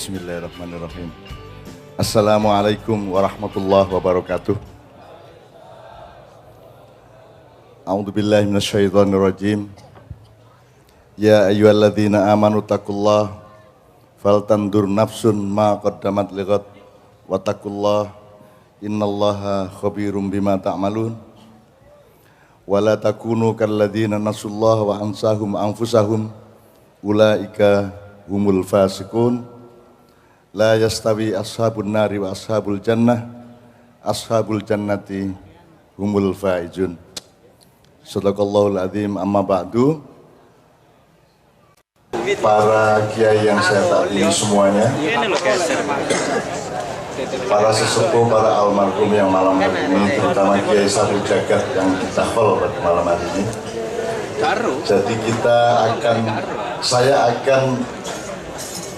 Bismillahirrahmanirrahim. Assalamualaikum warahmatullahi wabarakatuh. A'udzubillahi minasyaitonirrajim. Ya ayyuhalladzina amanu taqullaha faltandur nafsun ma qaddamat lighad wattaqullaha innallaha khabirum bima ta'malun. Wala takunu kalladzina nasullaha wa ansahum anfusahum ulaika humul fasiqun. La yastawi ashabun nari wa ashabul ashabul jannati humul faizun. Shadaqallahul azim. Amma ba'du. Para kiai yang saya taati semuanya, para sesepuh, para almarhum yang malam hari ini, terutama Kiai Sapu Jagat yang kita khol pada malam hari ini. Jadi saya akan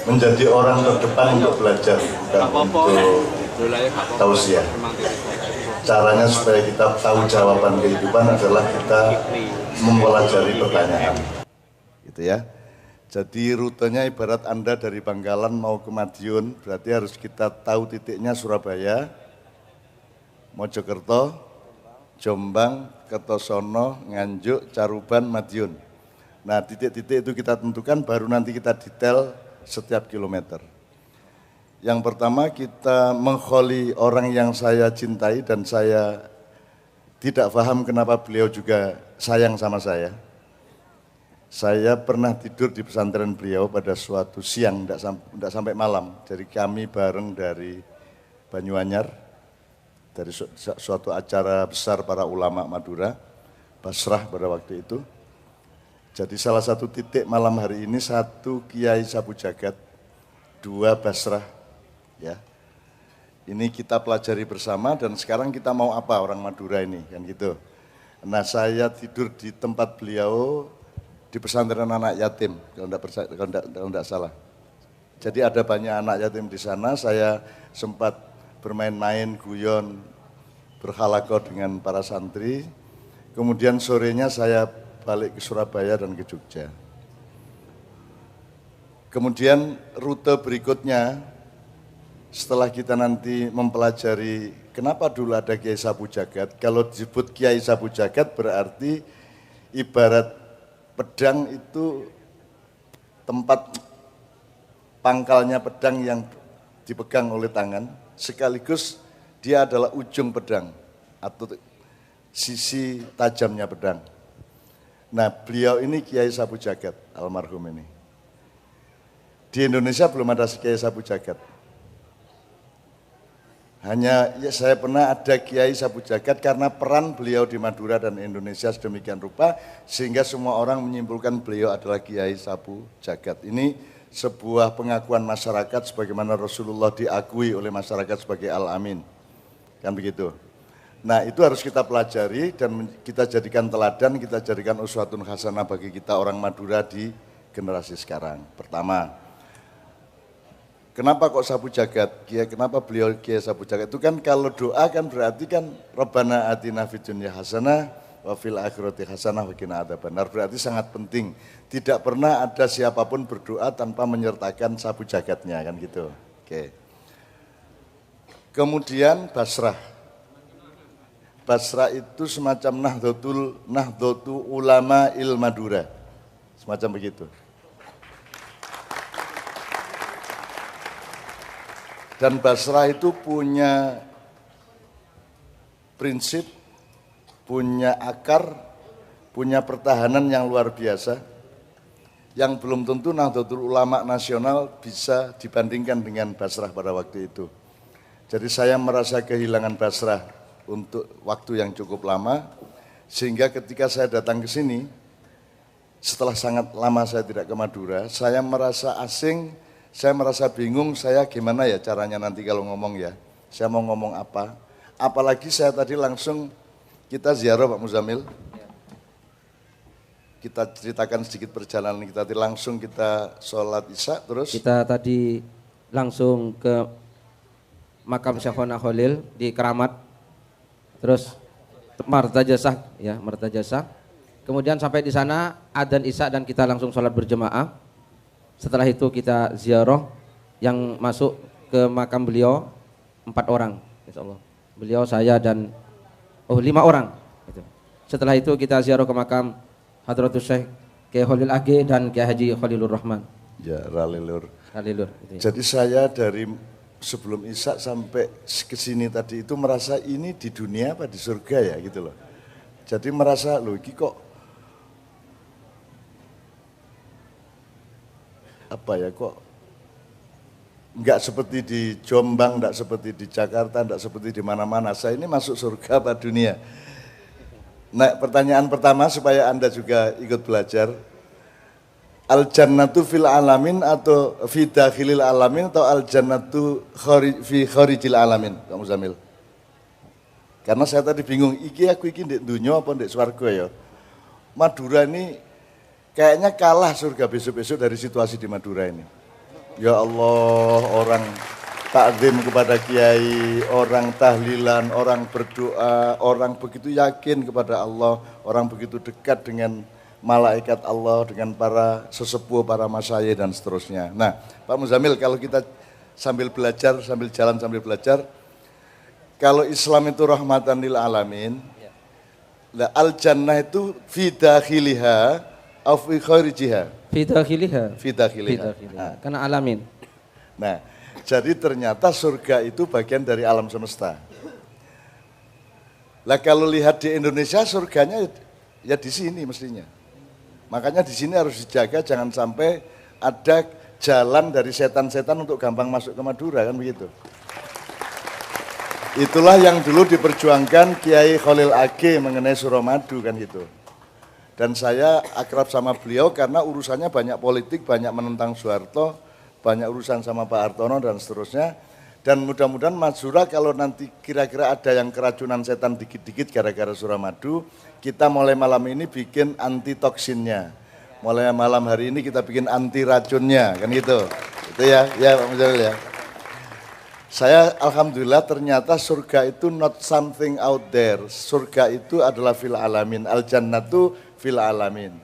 menjadi orang terdepan untuk belajar, bukan untuk tausiah. Caranya supaya kita tahu jawaban kehidupan adalah kita mempelajari pertanyaan, gitu ya. Jadi rutenya ibarat Anda dari Bangkalan mau ke Madiun, berarti harus kita tahu titiknya Surabaya, Mojokerto, Jombang, Kertosono, Nganjuk, Caruban, Madiun. Nah, titik-titik itu kita tentukan, baru nanti kita detail setiap kilometer. Yang pertama kita mengkholi orang yang saya cintai dan saya tidak paham kenapa beliau juga sayang sama saya. Saya pernah tidur di pesantren beliau pada suatu siang, tidak sampai malam. Jadi kami bareng dari Banyuanyar, dari suatu acara besar para ulama Madura, Basrah pada waktu itu. Jadi salah satu titik malam hari ini, satu Kiai Sapu Jagat, dua Basrah, ya. Ini kita pelajari bersama dan sekarang kita mau apa orang Madura ini, kan gitu. Nah saya tidur di tempat beliau di pesantren anak yatim, kalau tidak salah. Jadi ada banyak anak yatim di sana, saya sempat bermain-main, guyon, berhalakoh dengan para santri. Kemudian sorenya saya balik ke Surabaya dan ke Jogja. Kemudian rute berikutnya, setelah kita nanti mempelajari kenapa dulu ada Kiai Sapu Jagat. Kalau disebut Kiai Sapu Jagat berarti ibarat pedang itu tempat pangkalnya pedang yang dipegang oleh tangan, sekaligus dia adalah ujung pedang atau sisi tajamnya pedang. Nah beliau ini Kiai Sapu Jagat, almarhum ini. Di Indonesia belum ada Kiai Sapu Jagat. Hanya ya, saya pernah ada Kiai Sapu Jagat karena peran beliau di Madura dan Indonesia sedemikian rupa, sehingga semua orang menyimpulkan beliau adalah Kiai Sapu Jagat. Ini sebuah pengakuan masyarakat sebagaimana Rasulullah diakui oleh masyarakat sebagai Al-Amin. Kan begitu. Nah itu harus kita pelajari dan kita jadikan teladan, kita jadikan uswatun hasanah bagi kita orang Madura di generasi sekarang. Pertama, kenapa kok Sapu Jagat? Kenapa beliau Kiai Sapu Jagat? Itu kan kalau doa kan berarti kan Rabbana atina fid dunya hasanah wa fil akhirati hasanah wa qina adzabannar. Berarti sangat penting. Tidak pernah ada siapapun berdoa tanpa menyertakan Sapu Jagatnya kan gitu. Oke. Kemudian Basrah. Basrah itu semacam Nahdlatul Ulama il Madura, semacam begitu. Dan Basrah itu punya prinsip, punya akar, punya pertahanan yang luar biasa, yang belum tentu Nahdlatul Ulama nasional bisa dibandingkan dengan Basrah pada waktu itu. Jadi saya merasa kehilangan Basrah untuk waktu yang cukup lama, sehingga ketika saya datang ke sini, setelah sangat lama saya tidak ke Madura, saya merasa asing, saya merasa bingung, saya gimana ya caranya nanti kalau ngomong ya, saya mau ngomong apa, apalagi saya tadi langsung, kita ziarah Pak Muzamil, kita ceritakan sedikit perjalanan kita, langsung kita sholat isya, terus kita tadi langsung ke makam Syekhona Khalil di Keramat. Terus Martajasah, ya Martajasah. Kemudian sampai di sana adzan isya dan kita langsung sholat berjemaah. Setelah itu kita ziarah yang masuk ke makam beliau 4 orang, insya Allah. Beliau, saya dan 5 orang. Gitu. Setelah itu kita ziarah ke makam Hadratus Syekh Kiai Khalil Age dan Kiai Haji Khalilur Rahman. Ya, Ralilur. Khalilur. Gitu ya. Jadi saya dari sebelum Isya sampai ke sini tadi itu merasa ini di dunia apa di surga ya gitu loh. Jadi merasa loh ini kok apa ya kok enggak seperti di Jombang, enggak seperti di Jakarta, enggak seperti di mana-mana. Saya ini masuk surga apa dunia? Nah, pertanyaan pertama supaya Anda juga ikut belajar. Al-jannatu fil alamin atau fi dakhilil alamin atau al-jannatu fi kharijil alamin, Kak Muzamil? Karena saya tadi bingung, aku iki ndek dunya apa ndek swarga ya? Madura ini kayaknya kalah surga besok-besok dari situasi di Madura ini. Ya Allah, orang takzim kepada kiai, orang tahlilan, orang berdoa, orang begitu yakin kepada Allah, orang begitu dekat dengan malaikat Allah, dengan para sesepuh, para masyayikh dan seterusnya. Nah, Pak Muzamil, kalau kita sambil belajar, sambil jalan sambil belajar, kalau Islam itu rahmatan lil alamin, lah al-jannah itu fi dakhiliha aw fi kharijiha. Fi dakhiliha. Fi dakhiliha. Nah. Karena alamin. Nah, jadi ternyata surga itu bagian dari alam semesta. Lah kalau lihat di Indonesia surganya ya di sini mestinya. Makanya di sini harus dijaga jangan sampai ada jalan dari setan-setan untuk gampang masuk ke Madura kan begitu. Itulah yang dulu diperjuangkan Kiai Khalil Age mengenai Suramadu kan gitu. Dan saya akrab sama beliau karena urusannya banyak politik, banyak menentang Soeharto, banyak urusan sama Pak Hartono dan seterusnya. Dan mudah-mudahan Madura kalau nanti kira-kira ada yang keracunan setan dikit-dikit gara-gara Suramadu, kita mulai malam ini bikin anti toksinnya. Mulai malam hari ini kita bikin anti racunnya, kan gitu. Itu ya Pak Muzamil ya. Saya alhamdulillah ternyata surga itu not something out there. Surga itu adalah fil alamin, al jannatu fil alamin.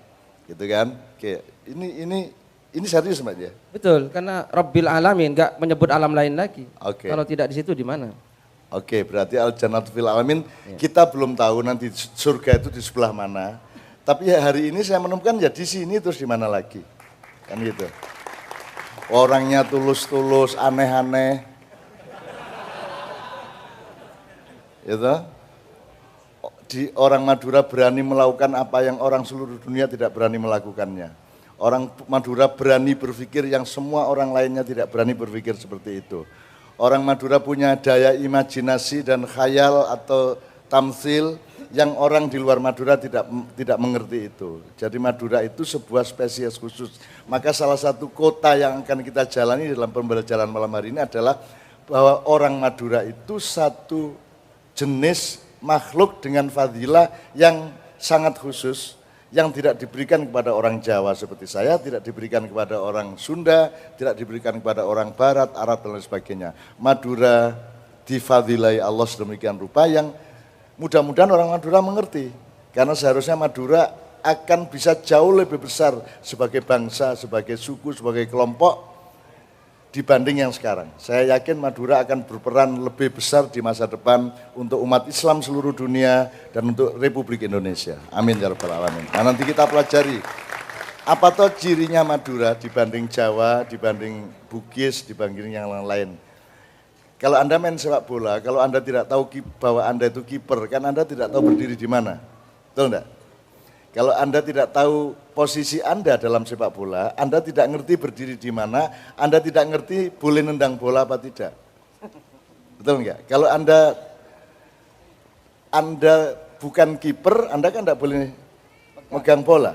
Gitu kan? Oke, ini serius Mbak ya? Betul, karena Rabbil alamin enggak menyebut alam lain lagi. Oke. Kalau tidak di situ di mana? Oke, berarti al jannatu fil alamin. Kita belum tahu nanti surga itu di sebelah mana. Tapi hari ini saya menemukan ya di sini terus di mana lagi. Kan gitu. Orangnya tulus-tulus, aneh-aneh. Itu di orang Madura berani melakukan apa yang orang seluruh dunia tidak berani melakukannya. Orang Madura berani berpikir yang semua orang lainnya tidak berani berpikir seperti itu. Orang Madura punya daya imajinasi dan khayal atau tamsil yang orang di luar Madura tidak mengerti itu. Jadi Madura itu sebuah spesies khusus. Maka salah satu kota yang akan kita jalani dalam pembelajaran malam hari ini adalah bahwa orang Madura itu satu jenis makhluk dengan fadilah yang sangat khusus, yang tidak diberikan kepada orang Jawa seperti saya, tidak diberikan kepada orang Sunda, tidak diberikan kepada orang Barat, Arab dan lain sebagainya. Madura difadilai Allah sedemikian rupa yang mudah-mudahan orang Madura mengerti. Karena seharusnya Madura akan bisa jauh lebih besar sebagai bangsa, sebagai suku, sebagai kelompok dibanding yang sekarang. Saya yakin Madura akan berperan lebih besar di masa depan untuk umat Islam seluruh dunia dan untuk Republik Indonesia. Amin ya rabbal alamin. Nah, nanti kita pelajari apa toh cirinya Madura dibanding Jawa, dibanding Bugis, dibanding yang lain. Kalau Anda main sepak bola, kalau Anda tidak tahu bahwa Anda itu kiper, kan Anda tidak tahu berdiri di mana. Betul enggak? Kalau Anda tidak tahu posisi Anda dalam sepak bola, Anda tidak ngerti berdiri di mana, Anda tidak ngerti boleh nendang bola apa tidak. Betul enggak? Kalau Anda bukan kiper, Anda kan tidak boleh megang bola.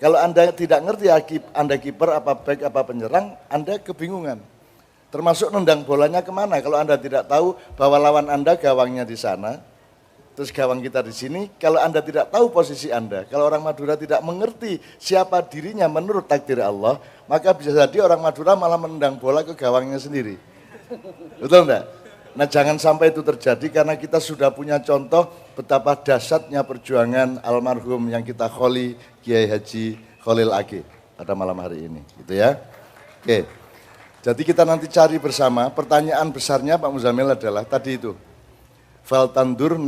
Kalau Anda tidak ngerti Anda kiper apa back apa penyerang, Anda kebingungan. Termasuk nendang bolanya kemana? Kalau Anda tidak tahu bahwa lawan Anda gawangnya di sana, terus gawang kita di sini, kalau Anda tidak tahu posisi Anda, kalau orang Madura tidak mengerti siapa dirinya menurut takdir Allah, maka bisa jadi orang Madura malah menendang bola ke gawangnya sendiri. Betul enggak? Nah, jangan sampai itu terjadi karena kita sudah punya contoh betapa dahsyatnya perjuangan almarhum yang kita kholi Kiai Haji Khalil Age pada malam hari ini, gitu ya. Oke. Jadi kita nanti cari bersama, pertanyaan besarnya Pak Muzamil adalah tadi itu. Wal tandur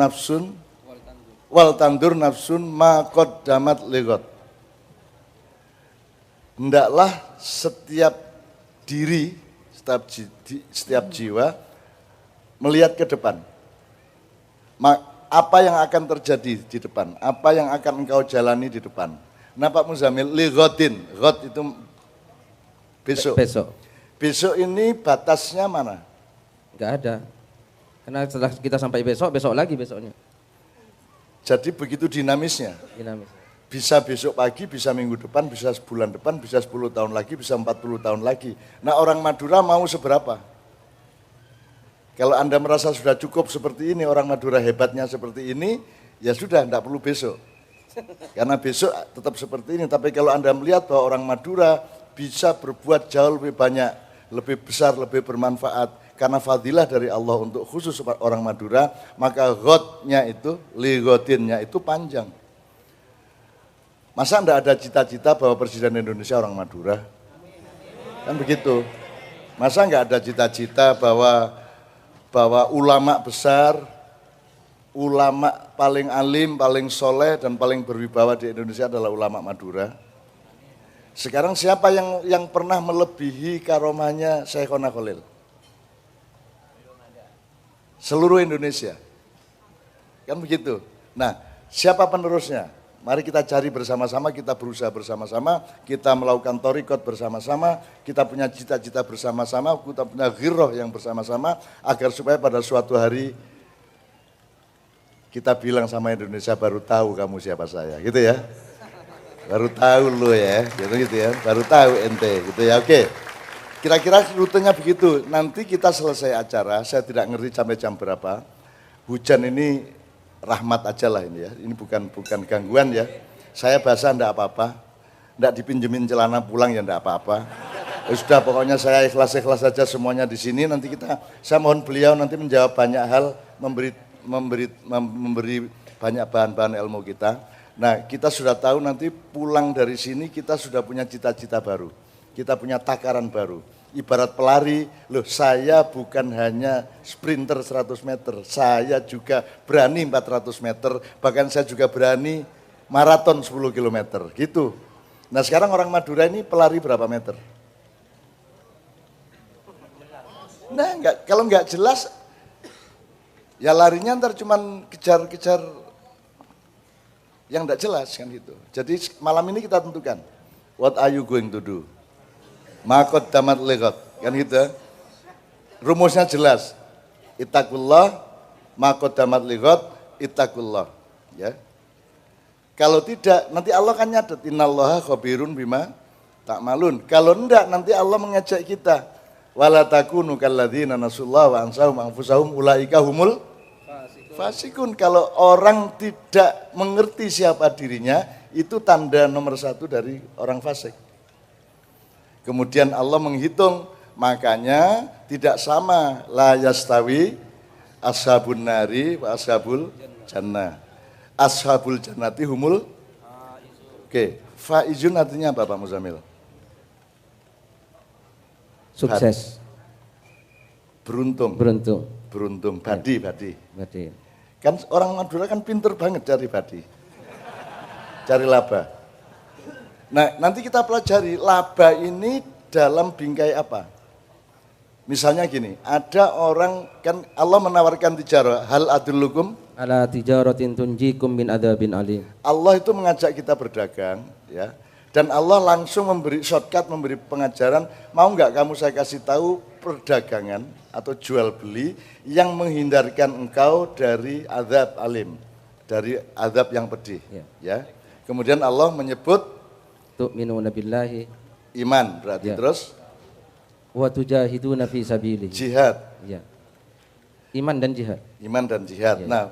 nafsun ma qaddamat ligot. Hendaklah setiap diri, setiap jiwa melihat ke depan. Apa yang akan terjadi di depan, apa yang akan engkau jalani di depan. Nah Pak Muzamil, ligotin, got itu besok. Besok ini batasnya mana? Enggak ada. Karena setelah kita sampai besok, besok lagi besoknya. Jadi begitu dinamisnya. Dinamis. Bisa besok pagi, bisa minggu depan, bisa sebulan depan, bisa 10 tahun lagi, bisa 40 tahun lagi. Nah orang Madura mau seberapa? Kalau Anda merasa sudah cukup seperti ini, orang Madura hebatnya seperti ini, ya sudah, tidak perlu besok. Karena besok tetap seperti ini. Tapi kalau Anda melihat bahwa orang Madura bisa berbuat jauh lebih banyak, lebih besar, lebih bermanfaat, karena fadilah dari Allah untuk khusus orang Madura, maka ghotnya itu, ligotinnya itu panjang. Masa enggak ada cita-cita bahwa Presiden Indonesia orang Madura? Kan begitu. Masa enggak ada cita-cita bahwa ulama besar, ulama paling alim, paling soleh, dan paling berwibawa di Indonesia adalah ulama Madura? Sekarang siapa yang pernah melebihi karomahnya Syekhona Khalil? Seluruh Indonesia. Kan begitu. Nah, siapa penerusnya? Mari kita cari bersama-sama, kita berusaha bersama-sama, kita melakukan thariqat bersama-sama, kita punya cita-cita bersama-sama, kita punya ghirrah yang bersama-sama, agar supaya pada suatu hari kita bilang sama Indonesia, baru tahu kamu siapa saya, gitu ya. Baru tahu lo ya, gitu ya, baru tahu ente, gitu ya, oke. Kira-kira rutenya begitu, nanti kita selesai acara, saya tidak ngerti sampai jam berapa, hujan ini rahmat aja lah ini ya, ini bukan gangguan ya. Saya basah enggak apa-apa, enggak dipinjemin celana pulang ya enggak apa-apa. Ya sudah, pokoknya saya ikhlas-ikhlas saja semuanya di sini. Nanti saya mohon beliau nanti menjawab banyak hal, memberi banyak bahan-bahan ilmu kita. Nah, kita sudah tahu nanti pulang dari sini kita sudah punya cita-cita baru, kita punya takaran baru. Ibarat pelari, loh saya bukan hanya sprinter 100 meter, saya juga berani 400 meter, bahkan saya juga berani maraton 10 km, gitu. Nah sekarang orang Madura ini pelari berapa meter? Nah kalau nggak jelas, ya larinya ntar cuman kejar-kejar yang nggak jelas kan gitu. Jadi malam ini kita tentukan, what are you going to do? Makot damat legot, kan gitu. Rumusnya jelas. Ittaqullah, makot damat legot, ittaqullah. Ya. Kalau tidak, nanti Allah kan nyatet. Innallaha khabirun bima ta'malun. Kalau enggak, nanti Allah mengajak kita. Wala takunu kalladzina nasullah wa ansahum anfusahum ulaika humul fasikun. Kalau orang tidak mengerti siapa dirinya, itu tanda nomor 1 dari orang fasik. Kemudian Allah menghitung, makanya tidak sama la yastawi ashabun nari wa ashabul jannah. Ashabul jannati humul. Oke, faizun artinya apa Pak Muzamil? Sukses. Beruntung. Badi. Kan orang Madura kan pinter banget cari badi. Cari laba. Nah, nanti kita pelajari laba ini dalam bingkai apa. Misalnya gini, ada orang, kan Allah menawarkan tijarah, hal adullukum ala tijaratin tunjikum min adzabin alim. Allah itu mengajak kita berdagang, ya. Dan Allah langsung memberi shortcut, memberi pengajaran, mau nggak kamu saya kasih tahu perdagangan atau jual beli yang menghindarkan engkau dari azab alim, dari azab yang pedih, ya. Kemudian Allah menyebut tu'minuna billahi, iman berarti, terus wa tujahiduna fi sabilihi, jihad. Ya. Iman dan jihad. Ya. Nah,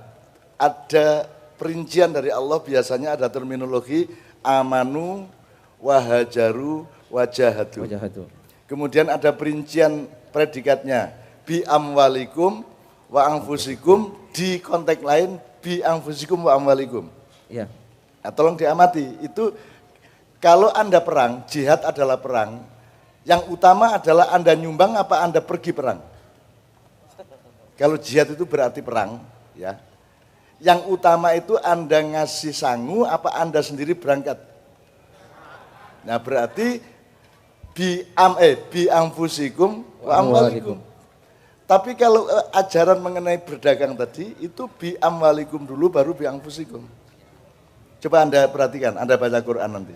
ada perincian dari Allah, biasanya ada terminologi amanu wahajaru wajahadu. Kemudian ada perincian predikatnya bi amwalikum wa anfusikum, di konteks lain bi anfusikum wa amwalikum. Ya. Nah, tolong diamati itu. Kalau Anda perang, jihad adalah perang, Yang utama adalah Anda nyumbang apa Anda pergi perang. Kalau jihad itu berarti perang, ya. Yang utama itu Anda ngasih sangu apa Anda sendiri berangkat. Nah, berarti bi anfusikum wa amwalikum. Tapi kalau ajaran mengenai berdagang tadi itu bi amwalikum dulu baru bi anfusikum. Coba Anda perhatikan, Anda baca Quran nanti.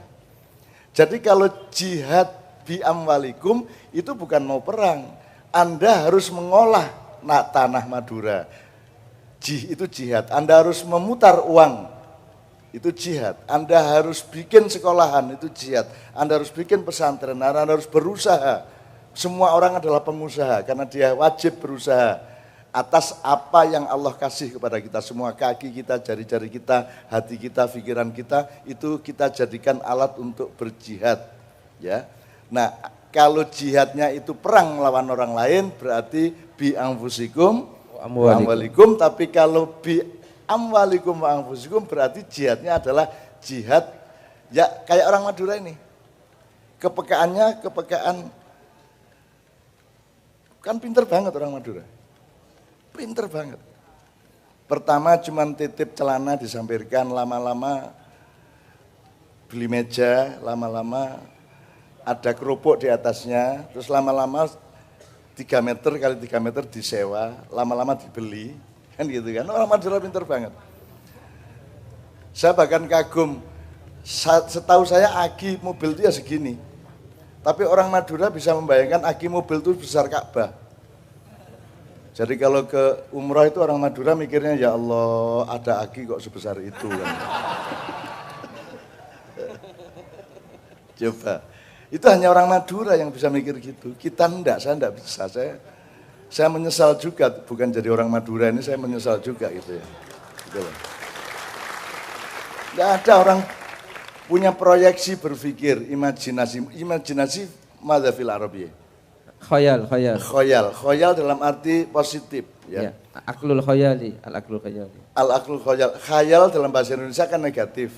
Jadi kalau jihad bi amwalikum itu bukan mau perang. Anda harus mengolah tanah Madura. Itu jihad. Anda harus memutar uang. Itu jihad. Anda harus bikin sekolahan, itu jihad. Anda harus bikin pesantren, Anda harus berusaha. Semua orang adalah pengusaha karena dia wajib berusaha atas apa yang Allah kasih kepada kita. Semua kaki kita, jari-jari kita, hati kita, pikiran kita itu kita jadikan alat untuk berjihad. Ya. Nah, kalau jihadnya itu perang melawan orang lain berarti bi anfusikum wa amwalikum, tapi kalau bi amwalikum wa anfusikum berarti jihadnya adalah jihad ya kayak orang Madura ini. Kepekaannya kepekaan kan pinter banget orang Madura. Pinter banget. Pertama cuman titip celana disampirkan, lama-lama beli meja, lama-lama ada kerupuk di atasnya, terus lama-lama 3 meter kali 3 meter disewa, lama-lama dibeli, kan gitu kan. Orang Madura pinter banget. Saya bahkan kagum, setahu saya aki mobil itu ya segini. Tapi orang Madura bisa membayangkan aki mobil itu besar Ka'bah. Jadi kalau ke umrah itu orang Madura mikirnya ya Allah ada aki kok sebesar itu kan. Coba. Itu hanya orang Madura yang bisa mikir gitu. Kita enggak, saya enggak bisa. Saya menyesal juga bukan jadi orang Madura ini, saya menyesal juga gitu ya. Gitu loh. Enggak ada orang punya proyeksi berpikir, imajinasi madza fil Arabiyyah. Khayal dalam arti positif ya. Aklul khayali, al-aklul khayali. Al-aklul khayal. Khayal dalam bahasa Indonesia kan negatif.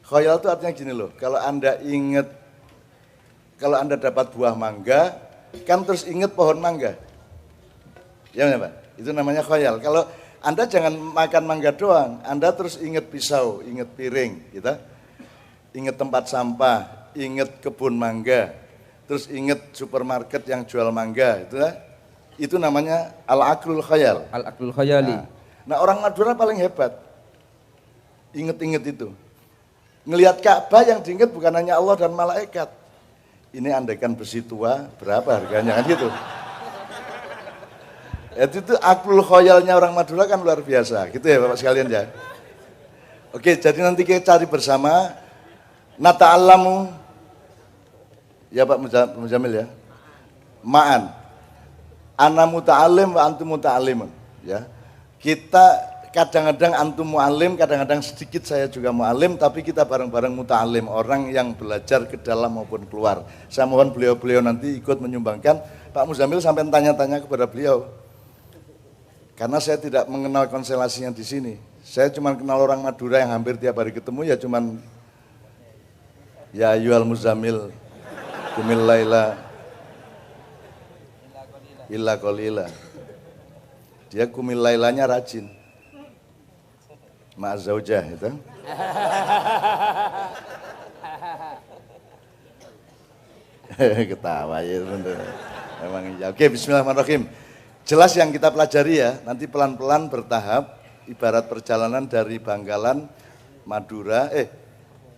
Khayal itu artinya gini loh, kalau Anda dapat buah mangga, kan terus ingat pohon mangga. Ya Pak, itu namanya khayal. Kalau Anda jangan makan mangga doang, Anda terus ingat pisau, ingat piring, gitu. Ingat tempat sampah, ingat kebun mangga, terus ingat supermarket yang jual mangga, itu namanya al-aklul khayal. Al-aklul khayali. Nah orang Madura paling hebat, ingat-ingat itu. Ngelihat Ka'bah yang diingat bukan hanya Allah dan malaikat. Ini andaikan besi tua, berapa harganya kan gitu. Itu aklul khayalnya orang Madura kan luar biasa, gitu ya Bapak sekalian ya. Oke, jadi nanti kita cari bersama. Nata'allamu ya Pak Muzamil ya. Ma'an. Ana muta'alim wa antum muta'alimun ya. Kita kadang-kadang antum mu'alim, kadang-kadang sedikit saya juga mu'alim, tapi kita bareng-bareng muta'alim, orang yang belajar ke dalam maupun keluar. Saya mohon beliau-beliau nanti ikut menyumbangkan. Pak Muzamil sampai tanya-tanya kepada beliau. Karena saya tidak mengenal konstelasinya di sini. Saya cuma kenal orang Madura yang hampir tiap hari ketemu ya cuman ya ayyuhal muzammil qumil laila illa qalila. Dia qumil lailanya rajin. Ma'a zaujah itu. Ketawa ya bener. Memang iya. Oke, bismillahirrahmanirrahim. Jelas yang kita pelajari ya, nanti pelan-pelan bertahap ibarat perjalanan dari Bangkalan, Madura,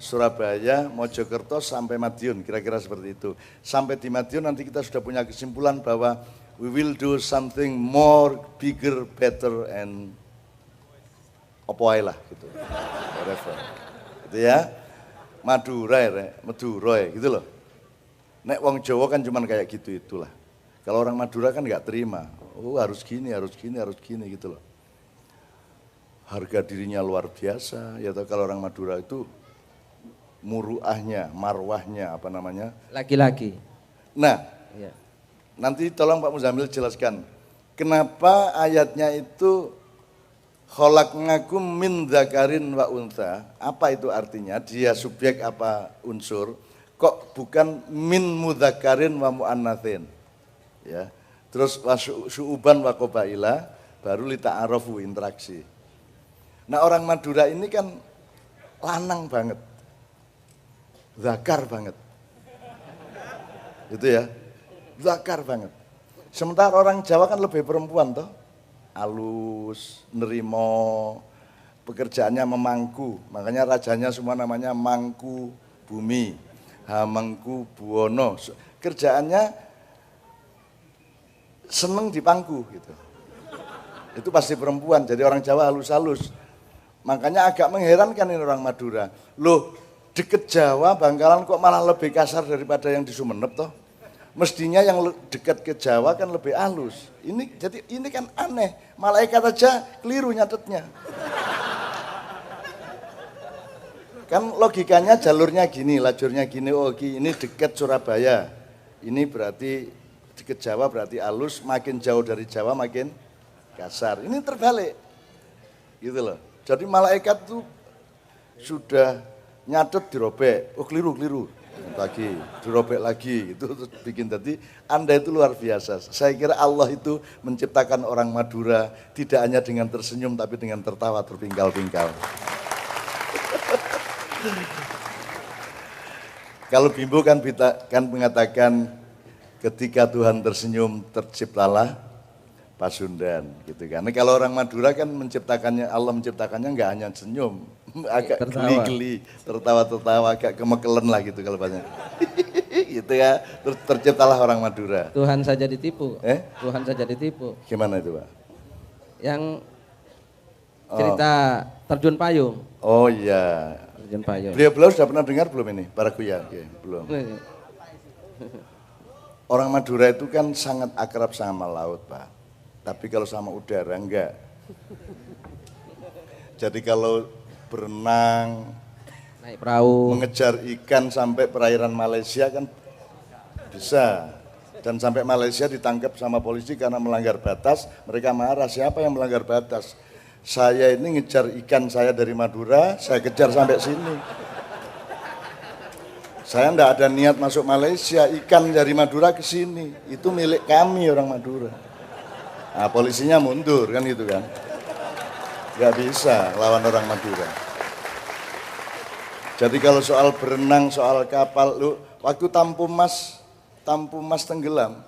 Surabaya, Mojokerto sampai Madiun, kira-kira seperti itu. Sampai di Madiun nanti kita sudah punya kesimpulan bahwa we will do something more, bigger, better, and opoai lah gitu. Whatever. Gitu ya. Madura gitu loh. Nek wong Jawa kan cuman kayak gitu itulah. Kalau orang Madura kan nggak terima. Oh harus gini gitu loh. Harga dirinya luar biasa. Ya kalau orang Madura itu muruahnya, marwahnya, apa namanya? Laki-laki. Nah, ya. Nanti tolong Pak Muzamil jelaskan, kenapa ayatnya itu khalaqnakum min dzakarin wa untha? Apa itu artinya? Dia subjek apa unsur? kok bukan min mudzakarin wa muannatsin. Ya. Terus su'uban wa qabaila baru li ta'arufu interaksi. Nah, orang Madura ini kan lanang banget. Zakar banget. Gitu ya. Zakar banget. Sementara orang Jawa kan lebih perempuan toh. Alus, nerimo, pekerjaannya memangku. Makanya rajanya semua namanya Mangku Bumi, Hamengku Buwono. Kerjaannya seneng dipangku gitu. Itu pasti perempuan, jadi orang Jawa halus-halus. Makanya agak mengherankan ini orang Madura. Loh, deket Jawa Bangkalan kok malah lebih kasar daripada yang di Sumenep toh? Mestinya yang dekat ke Jawa kan lebih halus. Jadi ini kan aneh. Malaikat aja keliru nyatetnya. Kan logikanya jalurnya gini, lajurnya gini. Oh, ini dekat Surabaya. Ini berarti dekat Jawa berarti halus. Makin jauh dari Jawa makin kasar. Ini terbalik. Gitu loh. Jadi malaikat tuh sudah nyatet dirobek. Oh, keliru. Lagi dirobek lagi itu bikin tadi Anda itu luar biasa. Saya kira Allah itu menciptakan orang Madura tidak hanya dengan tersenyum tapi dengan tertawa terpingkal-pingkal. Kalau Bimbo kan mengatakan ketika Tuhan tersenyum terciptalah Pasundan gitu kan. Nah, kalau orang Madura kan Allah menciptakannya enggak hanya senyum, agak geli-geli, tertawa-tertawa, agak kemekelen lah gitu kalau bahasanya. Gitu ya, terciptalah orang Madura. Tuhan saja ditipu. Tuhan saja ditipu. Gimana itu, Pak? Yang cerita terjun payung. Oh iya. Terjun payung. Beliau sudah pernah dengar belum ini? Barakuya? Oke, belum. Orang Madura itu kan sangat akrab sama laut, Pak. Tapi kalau sama udara enggak. Jadi kalau berenang, naik perahu, mengejar ikan sampai perairan Malaysia kan bisa. Dan sampai Malaysia ditangkap sama polisi karena melanggar batas, mereka marah, siapa yang melanggar batas? Saya ini ngejar ikan saya dari Madura, saya kejar sampai sini. Saya enggak ada niat masuk Malaysia, ikan dari Madura ke sini. Itu milik kami orang Madura. Nah, polisinya mundur kan gitu kan. Nggak bisa lawan orang Madura. Jadi kalau soal berenang, soal kapal, waktu Tampu Mas tenggelam,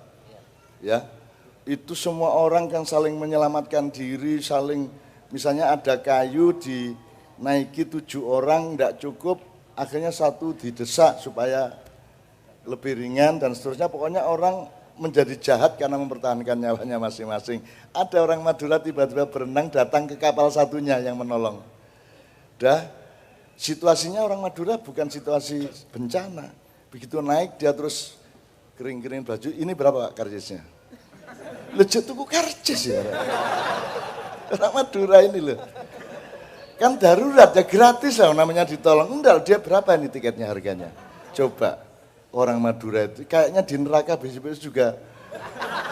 ya itu semua orang kan saling menyelamatkan diri, misalnya ada kayu dinaiki 7 orang, nggak cukup, akhirnya 1 didesak supaya lebih ringan dan seterusnya. Pokoknya orang menjadi jahat karena mempertahankan nyawanya masing-masing. Ada orang Madura tiba-tiba berenang datang ke kapal satunya yang menolong. Situasinya orang Madura bukan situasi bencana. Begitu naik dia terus kering-kering baju. Ini berapa karcisnya? Lejut tuku karcis ya. Orang Madura ini loh. Kan darurat ya, gratis lah namanya ditolong. Enggak, dia berapa ini tiketnya harganya? Coba. Orang Madura itu kayaknya di neraka besok-besok juga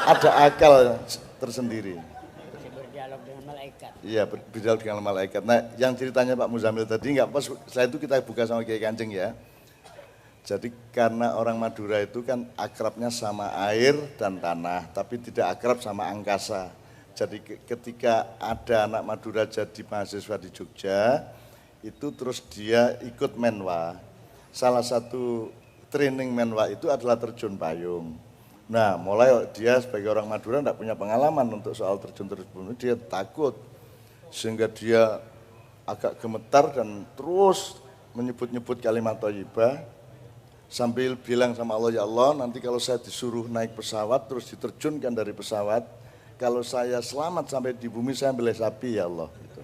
ada akal tersendiri. Berdialog dengan malaikat. Iya, berdialog dengan malaikat. Nah, yang ceritanya Pak Muzamil tadi nggak pas. Setelah itu kita buka sama Kiai Kanjeng ya. Jadi karena orang Madura itu kan akrabnya sama air dan tanah, tapi tidak akrab sama angkasa. Jadi ketika ada anak Madura jadi mahasiswa di Jogja, itu terus dia ikut Menwa. Salah satu training Menwa itu adalah terjun payung. Nah, mulai dia sebagai orang Madura tidak punya pengalaman untuk soal terjun payung, dia takut. Sehingga dia agak gemetar dan terus menyebut-nyebut kalimat thayyibah sambil bilang sama Allah, ya Allah, nanti kalau saya disuruh naik pesawat terus diterjunkan dari pesawat, kalau saya selamat sampai di bumi saya beli sapi ya Allah. Gitu.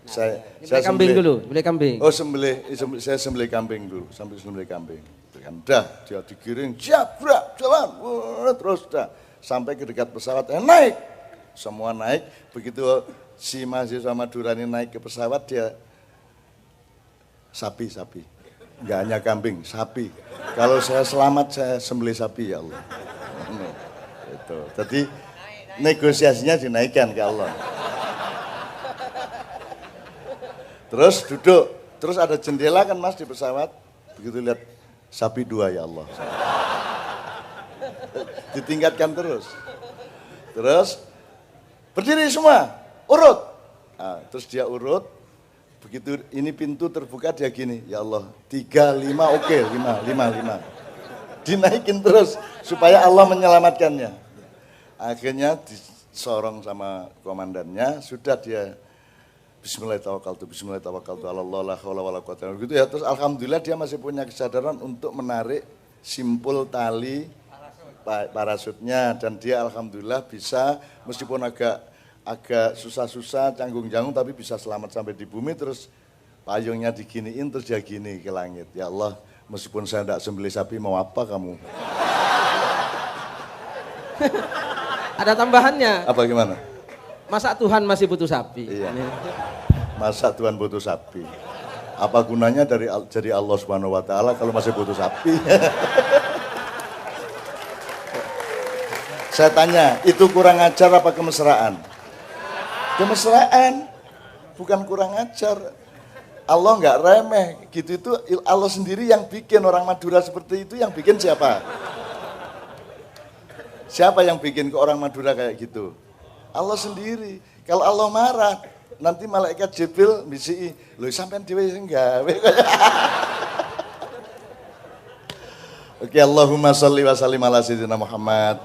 Saya kambing dulu, beli kambing. Oh, saya sembelih kambing dulu, sampai sembelih kambing. Dah, dia digiring, siap, berak, jalan, terus dah. Sampai ke dekat pesawat, naik. Semua naik, begitu si mahasiswa Madura ini naik ke pesawat, dia sapi. Enggak hanya kambing, sapi. Kalau saya selamat, saya sembelih sapi ya Allah. Itu. Jadi negosiasinya dinaikkan ke Allah. Terus duduk, terus ada jendela kan Mas di pesawat, Begitu lihat sapi 2 ya Allah. Ditingkatkan terus. Terus berdiri semua, urut. Nah, terus dia urut. Begitu ini pintu terbuka dia gini, ya Allah, 3, 5, oke, 5. Dinaikin terus supaya Allah menyelamatkannya. Akhirnya disorong sama komandannya, sudah dia Bismillahirrahmanirrahim, Allah la haula wala quwwata illa billah. Gitu ya. Terus alhamdulillah dia masih punya kesadaran untuk menarik simpul tali parasutnya dan dia alhamdulillah bisa meskipun agak susah-susah canggung-canggung tapi bisa selamat sampai di bumi. Terus payungnya diginiin terus dia gini ke langit, ya Allah, meskipun saya tidak sembelih sapi mau apa kamu? Ada tambahannya. Apa gimana? Masa Tuhan masih butuh sapi? Iya. Masa Tuhan butuh sapi? Apa gunanya dari Allah Subhanahu wa taala kalau masih butuh sapi? Saya tanya, itu kurang ajar apa kemesraan? Kemesraan, bukan kurang ajar. Allah nggak remeh, gitu itu Allah sendiri yang bikin. Orang Madura seperti itu yang bikin siapa? Siapa yang bikin ke orang Madura kayak gitu? Allah sendiri. Kalau Allah marah, nanti malaikat Jibril bisi, lho sampean dhewe sing gawe. Oke, Allahumma sholli wa sallim ala sayyidina Muhammad.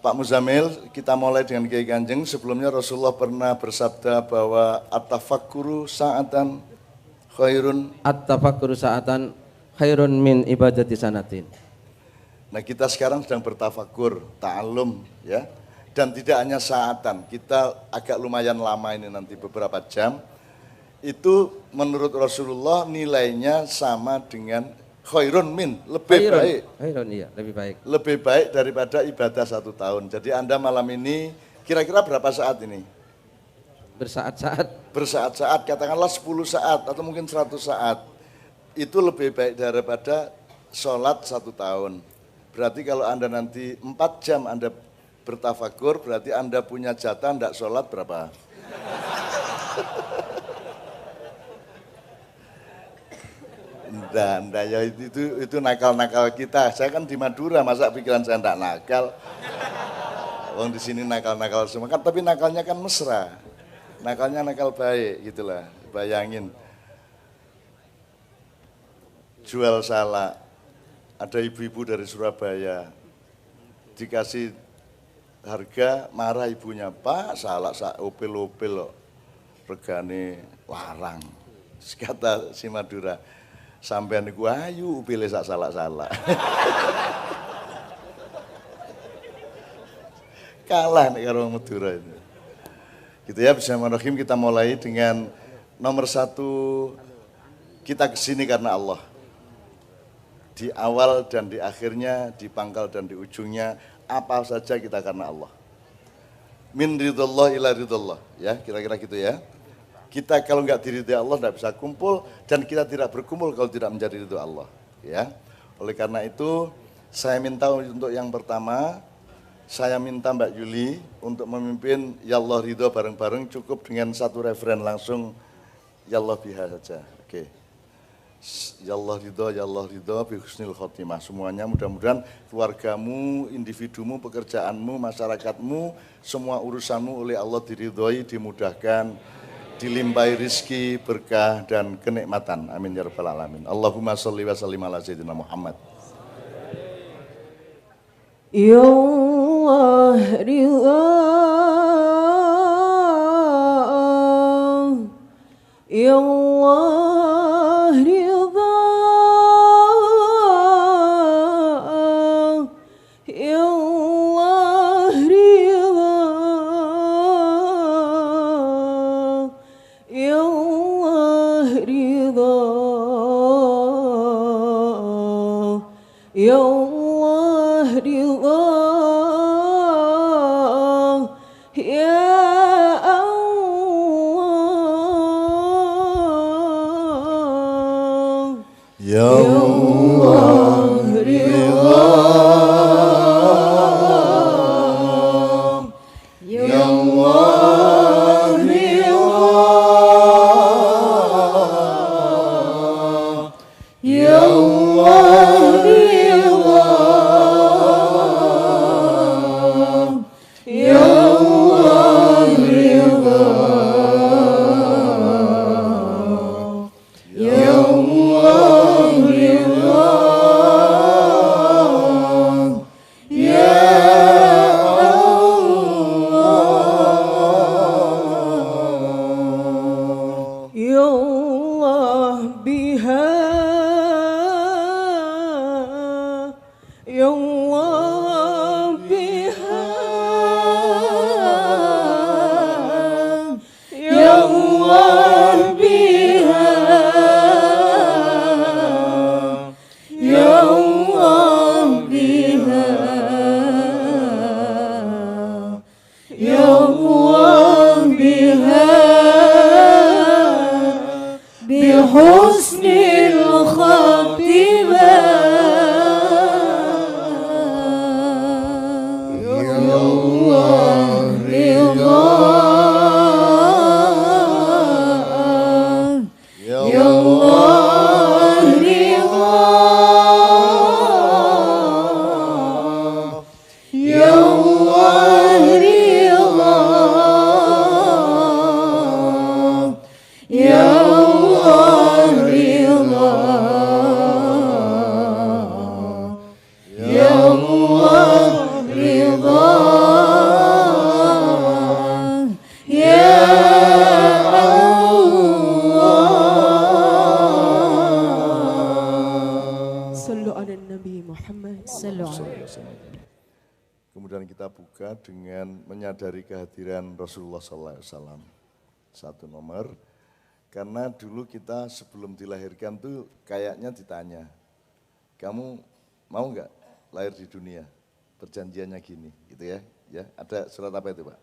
Pak Muzamil, kita mulai dengan Kiai Kanjeng. Sebelumnya Rasulullah pernah bersabda bahwa at-tafakkuru sa'atan khairun. At-tafakkuru sa'atan khairun min ibadati sanatin. Nah, kita sekarang sedang bertafakur, ta'allum ya. Dan tidak hanya saatan, kita agak lumayan lama ini nanti beberapa jam. Itu menurut Rasulullah nilainya sama dengan khairun min, lebih baik. Khairun, iya, lebih baik. Lebih baik daripada ibadah 1 tahun. Jadi Anda malam ini kira-kira berapa saat ini? Bersaat-saat. Bersaat-saat, katakanlah 10 saat atau mungkin 100 saat. Itu lebih baik daripada sholat 1 tahun. Berarti kalau Anda nanti 4 jam Anda bertafakur, berarti Anda punya jatah enggak sholat berapa? Enggak ya, itu nakal-nakal kita. Saya kan di Madura, masa pikiran saya enggak nakal? Wong di sini nakal-nakal semua kan, tapi nakalnya kan mesra. Nakalnya nakal baik gitulah. Bayangin. Jual salak. Ada ibu-ibu dari Surabaya, dikasih harga, marah ibunya, Pak, salak opel-opel loh, regane larang. Kata si Madura, sampean iku ayu pilih sak salak-salak. Kalah nih karo Madura itu. Gitu ya, bismillahirrahmanirrahim, kita mulai dengan nomor 1, kita kesini karena Allah. Di awal dan di akhirnya, di pangkal dan di ujungnya, apa saja kita karena Allah. Min ridallah ila ridallah, ya kira-kira gitu ya. Kita kalau nggak diridhai Allah nggak bisa kumpul, dan kita tidak berkumpul kalau tidak menjadi ridho Allah. Ya, oleh karena itu saya minta untuk yang pertama, saya minta Mbak Yuli untuk memimpin Ya Allah Ridho bareng-bareng, cukup dengan 1 referen langsung Ya Allah biha saja. Oke. Ya Allah ridho, bi husnil khotimah. Semuanya mudah-mudahan keluargamu, individumu, pekerjaanmu, masyarakatmu, semua urusanmu oleh Allah diridhoi, dimudahkan, dilimpahi rizki, berkah, dan kenikmatan. Amin ya rabbal alamin. Allahumma sholli wa sallim ala sayyidina Muhammad. Ya Allah ridha, Ya Allah ridha, Ya Allah ridha, Ya Allah ridha, Ya Allah ridha, Ya Ya Allah ridha, Ya Allah ridha, يا الله بها يا الله بها يا الله بها يا الله بها بحسن الخاتمة يا الله رضا يا الله رضا يا الله رضا يا الله رضا يا الله رضا يا الله صلوا على النبي محمد صلوا عليه Kemudian kita buka dengan menyadari kehadiran Rasulullah SAW. Satu nomor, karena dulu kita sebelum dilahirkan tuh kayaknya ditanya, kamu mau nggak lahir di dunia? Perjanjiannya gini, gitu ya. Ya, ada surat apa itu, Pak?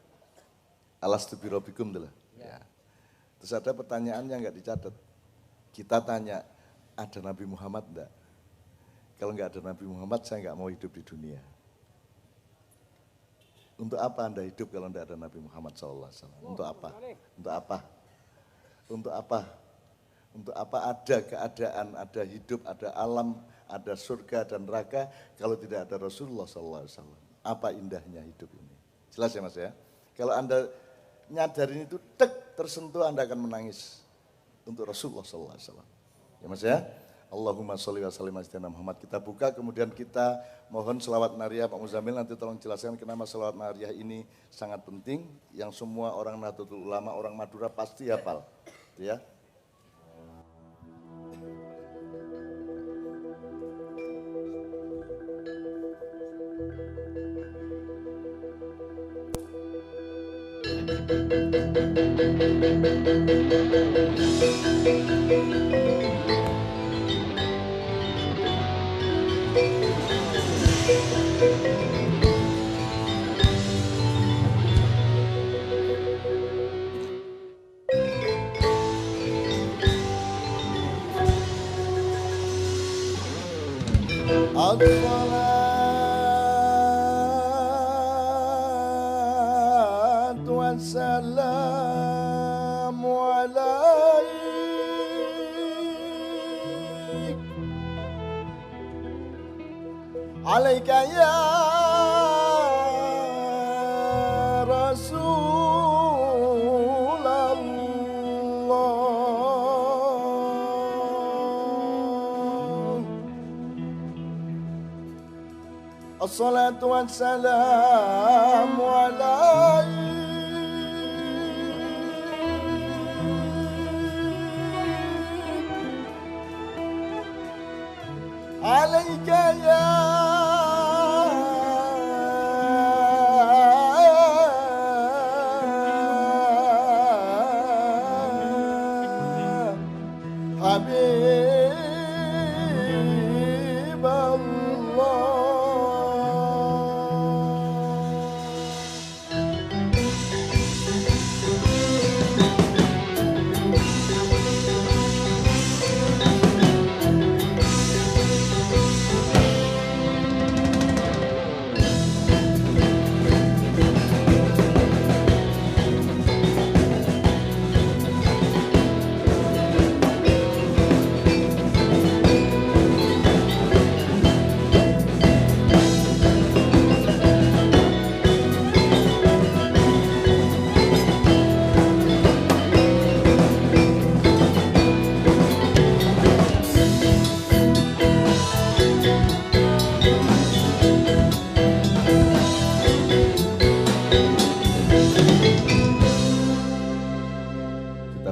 Alastu birabbikum tuh lah. Ya. Terus ada pertanyaan yang nggak dicatat. Kita tanya, ada Nabi Muhammad enggak? Kalau nggak ada Nabi Muhammad, saya nggak mau hidup di dunia. Untuk apa Anda hidup kalau tidak ada Nabi Muhammad SAW? Untuk apa? Untuk apa? Untuk apa? Untuk apa ada keadaan, ada hidup, ada alam, ada surga dan neraka kalau tidak ada Rasulullah SAW? Apa indahnya hidup ini? Jelas ya Mas ya? Kalau Anda nyadarin itu, tersentuh Anda akan menangis untuk Rasulullah SAW. Ya Mas ya? Allahumma sholli wa sallim ala Muhammad. Kita buka, kemudian kita mohon selawat Nariyah. Pak Muzamil nanti tolong jelaskan kenapa selawat Nariyah ini sangat penting, yang semua orang Nahdlatul Ulama, orang Madura pasti hafal. Ya. As-salatu wassalamu alaika ya As-salatu wassalamu alaika ya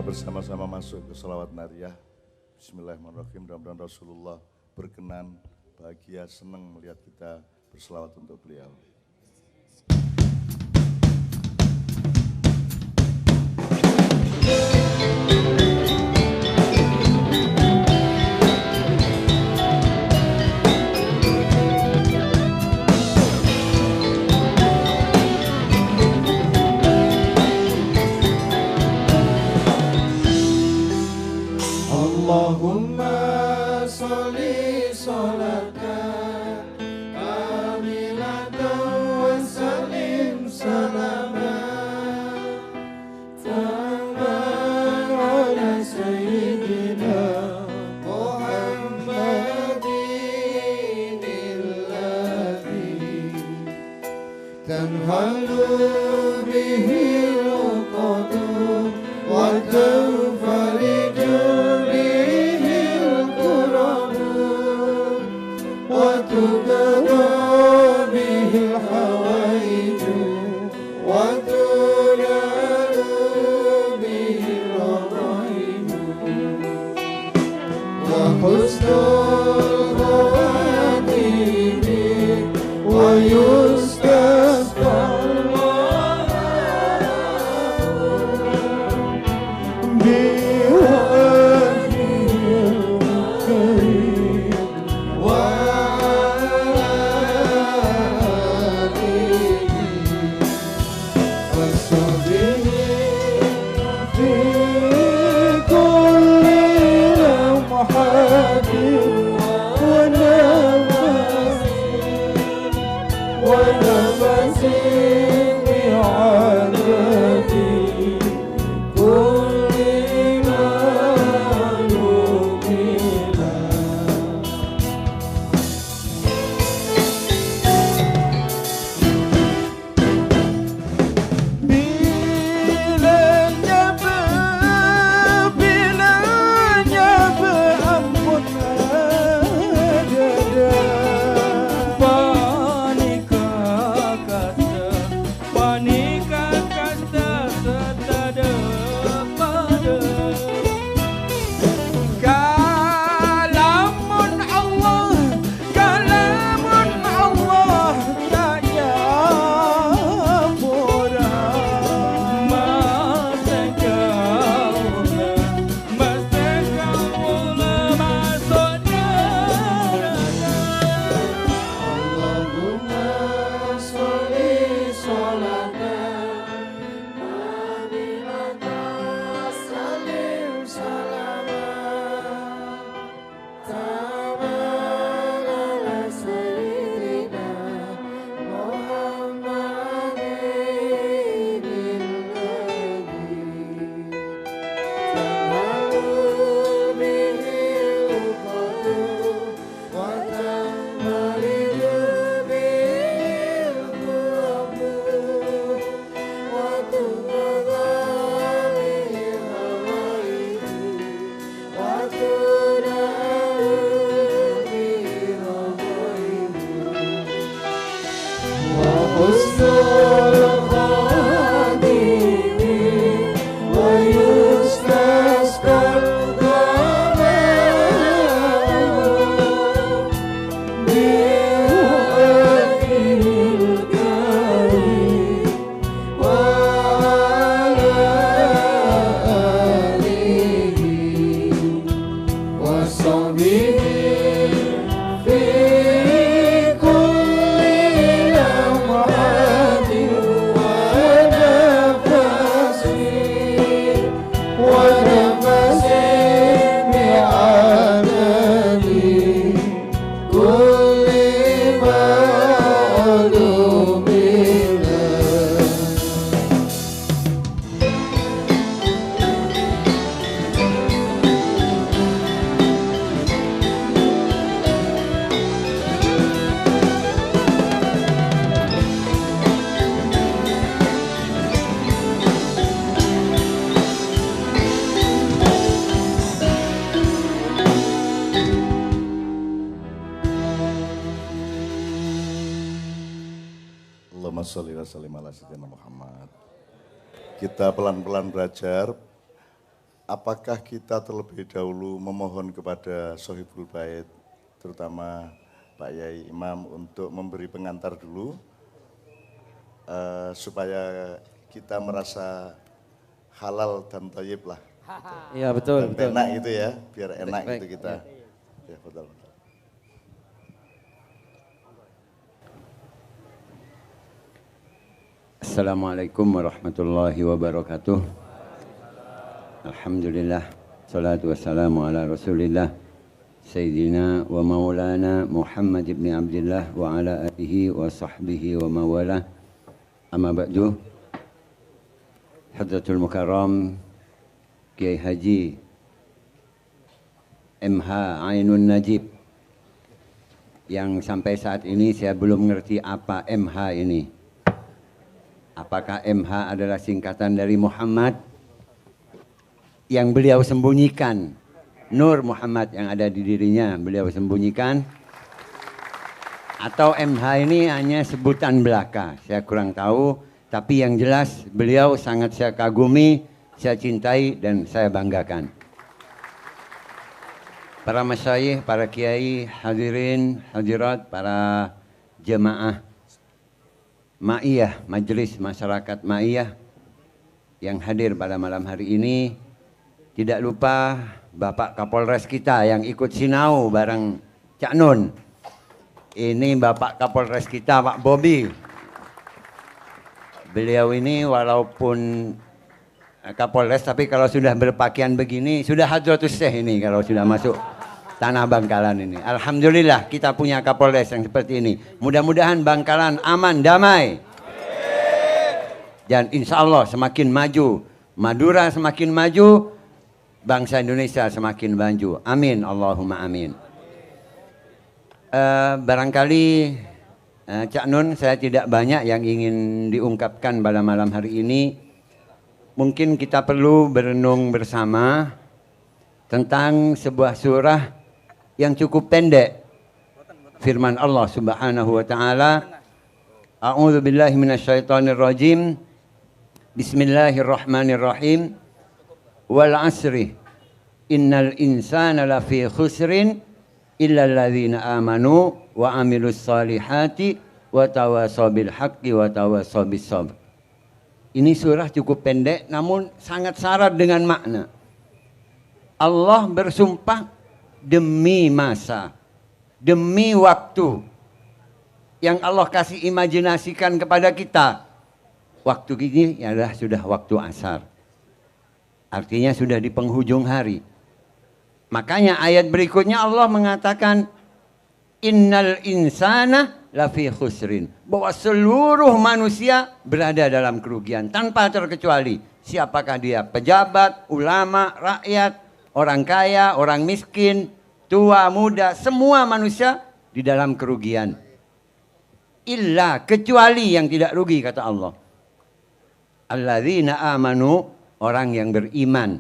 Bersama-sama masuk ke sholawat nariyah. Bismillahirrahmanirrahim. Mudah-mudahan Rasulullah berkenan bahagia, senang melihat kita berselawat untuk beliau. Allahumma sholli sholatan kamilatan wa sallim salaman tamman ala sayyidina Muhammadin alladhi tanhalu bihi al-uqadu wa tanfariju وتقضى به الحوائج وتنال به الرغائب وحسن الخواتيم ويستسقى الله بوجهه الكريم sholli wa sallim ala sayyidina Muhammad. Kita pelan-pelan belajar. Apakah kita terlebih dahulu memohon kepada Sohibul Bait, terutama Pak Yai Imam untuk memberi pengantar dulu supaya kita merasa halal dan thayyib lah. Iya betul. Dan enak gitu ya, biar enak Baik, gitu kita. Ya, betul. Assalamualaikum warahmatullahi wabarakatuh. Alhamdulillah, salatu wassalamu ala rasulillah Sayyidina wa maulana Muhammad ibn Abdullah wa ala alihi wa sahbihi wa mawala. Amma ba'du. Hadratul Mukarram Kiai Haji MH Ainun Najib, yang sampai saat ini saya belum ngerti apa MH ini. Apakah MH adalah singkatan dari Muhammad yang beliau sembunyikan, Nur Muhammad yang ada di dirinya beliau sembunyikan, atau MH ini hanya sebutan belaka? Saya kurang tahu, tapi yang jelas beliau sangat saya kagumi, saya cintai dan saya banggakan. Para masyayikh, para kiai, hadirin, hadirat, para jemaah Ma'iyah, majelis masyarakat Ma'iyah yang hadir pada malam hari ini. Tidak lupa Bapak Kapolres kita yang ikut sinau bareng Cak Nun. Ini Bapak Kapolres kita, Pak Bobi. Beliau ini walaupun Kapolres, tapi kalau sudah berpakaian begini, sudah Hadratus Syekh ini kalau sudah masuk tanah Bangkalan ini. Alhamdulillah kita punya Kapolres yang seperti ini. Mudah-mudahan Bangkalan aman, damai. Dan insya Allah semakin maju, Madura semakin maju, bangsa Indonesia semakin maju. Amin, Allahumma amin. Barangkali Cak Nun, saya tidak banyak yang ingin diungkapkan pada malam hari ini. Mungkin kita perlu berenung bersama tentang sebuah surah yang cukup pendek. Firman Allah Subhanahu wa taala, A'udzu billahi minasyaitonir rajim. Bismillahirrahmanirrahim. Wal 'asri innal insana lafi khusrin illa alladzina amanu wa 'amilus solihati wa tawasaw bil haqqi wa tawasaw bis sabr. Ini surah cukup pendek namun sangat syarat dengan makna. Allah bersumpah demi masa, demi waktu yang Allah kasih imajinasikan kepada kita. Waktu ini adalah sudah waktu asar. Artinya sudah di penghujung hari. Makanya ayat berikutnya Allah mengatakan innal insana lafi khusrin, bahwa seluruh manusia berada dalam kerugian tanpa terkecuali. Siapakah dia? Pejabat, ulama, rakyat, orang kaya, orang miskin, tua, muda, semua manusia di dalam kerugian. Illa, kecuali yang tidak rugi, kata Allah. Alladzina amanu, orang yang beriman.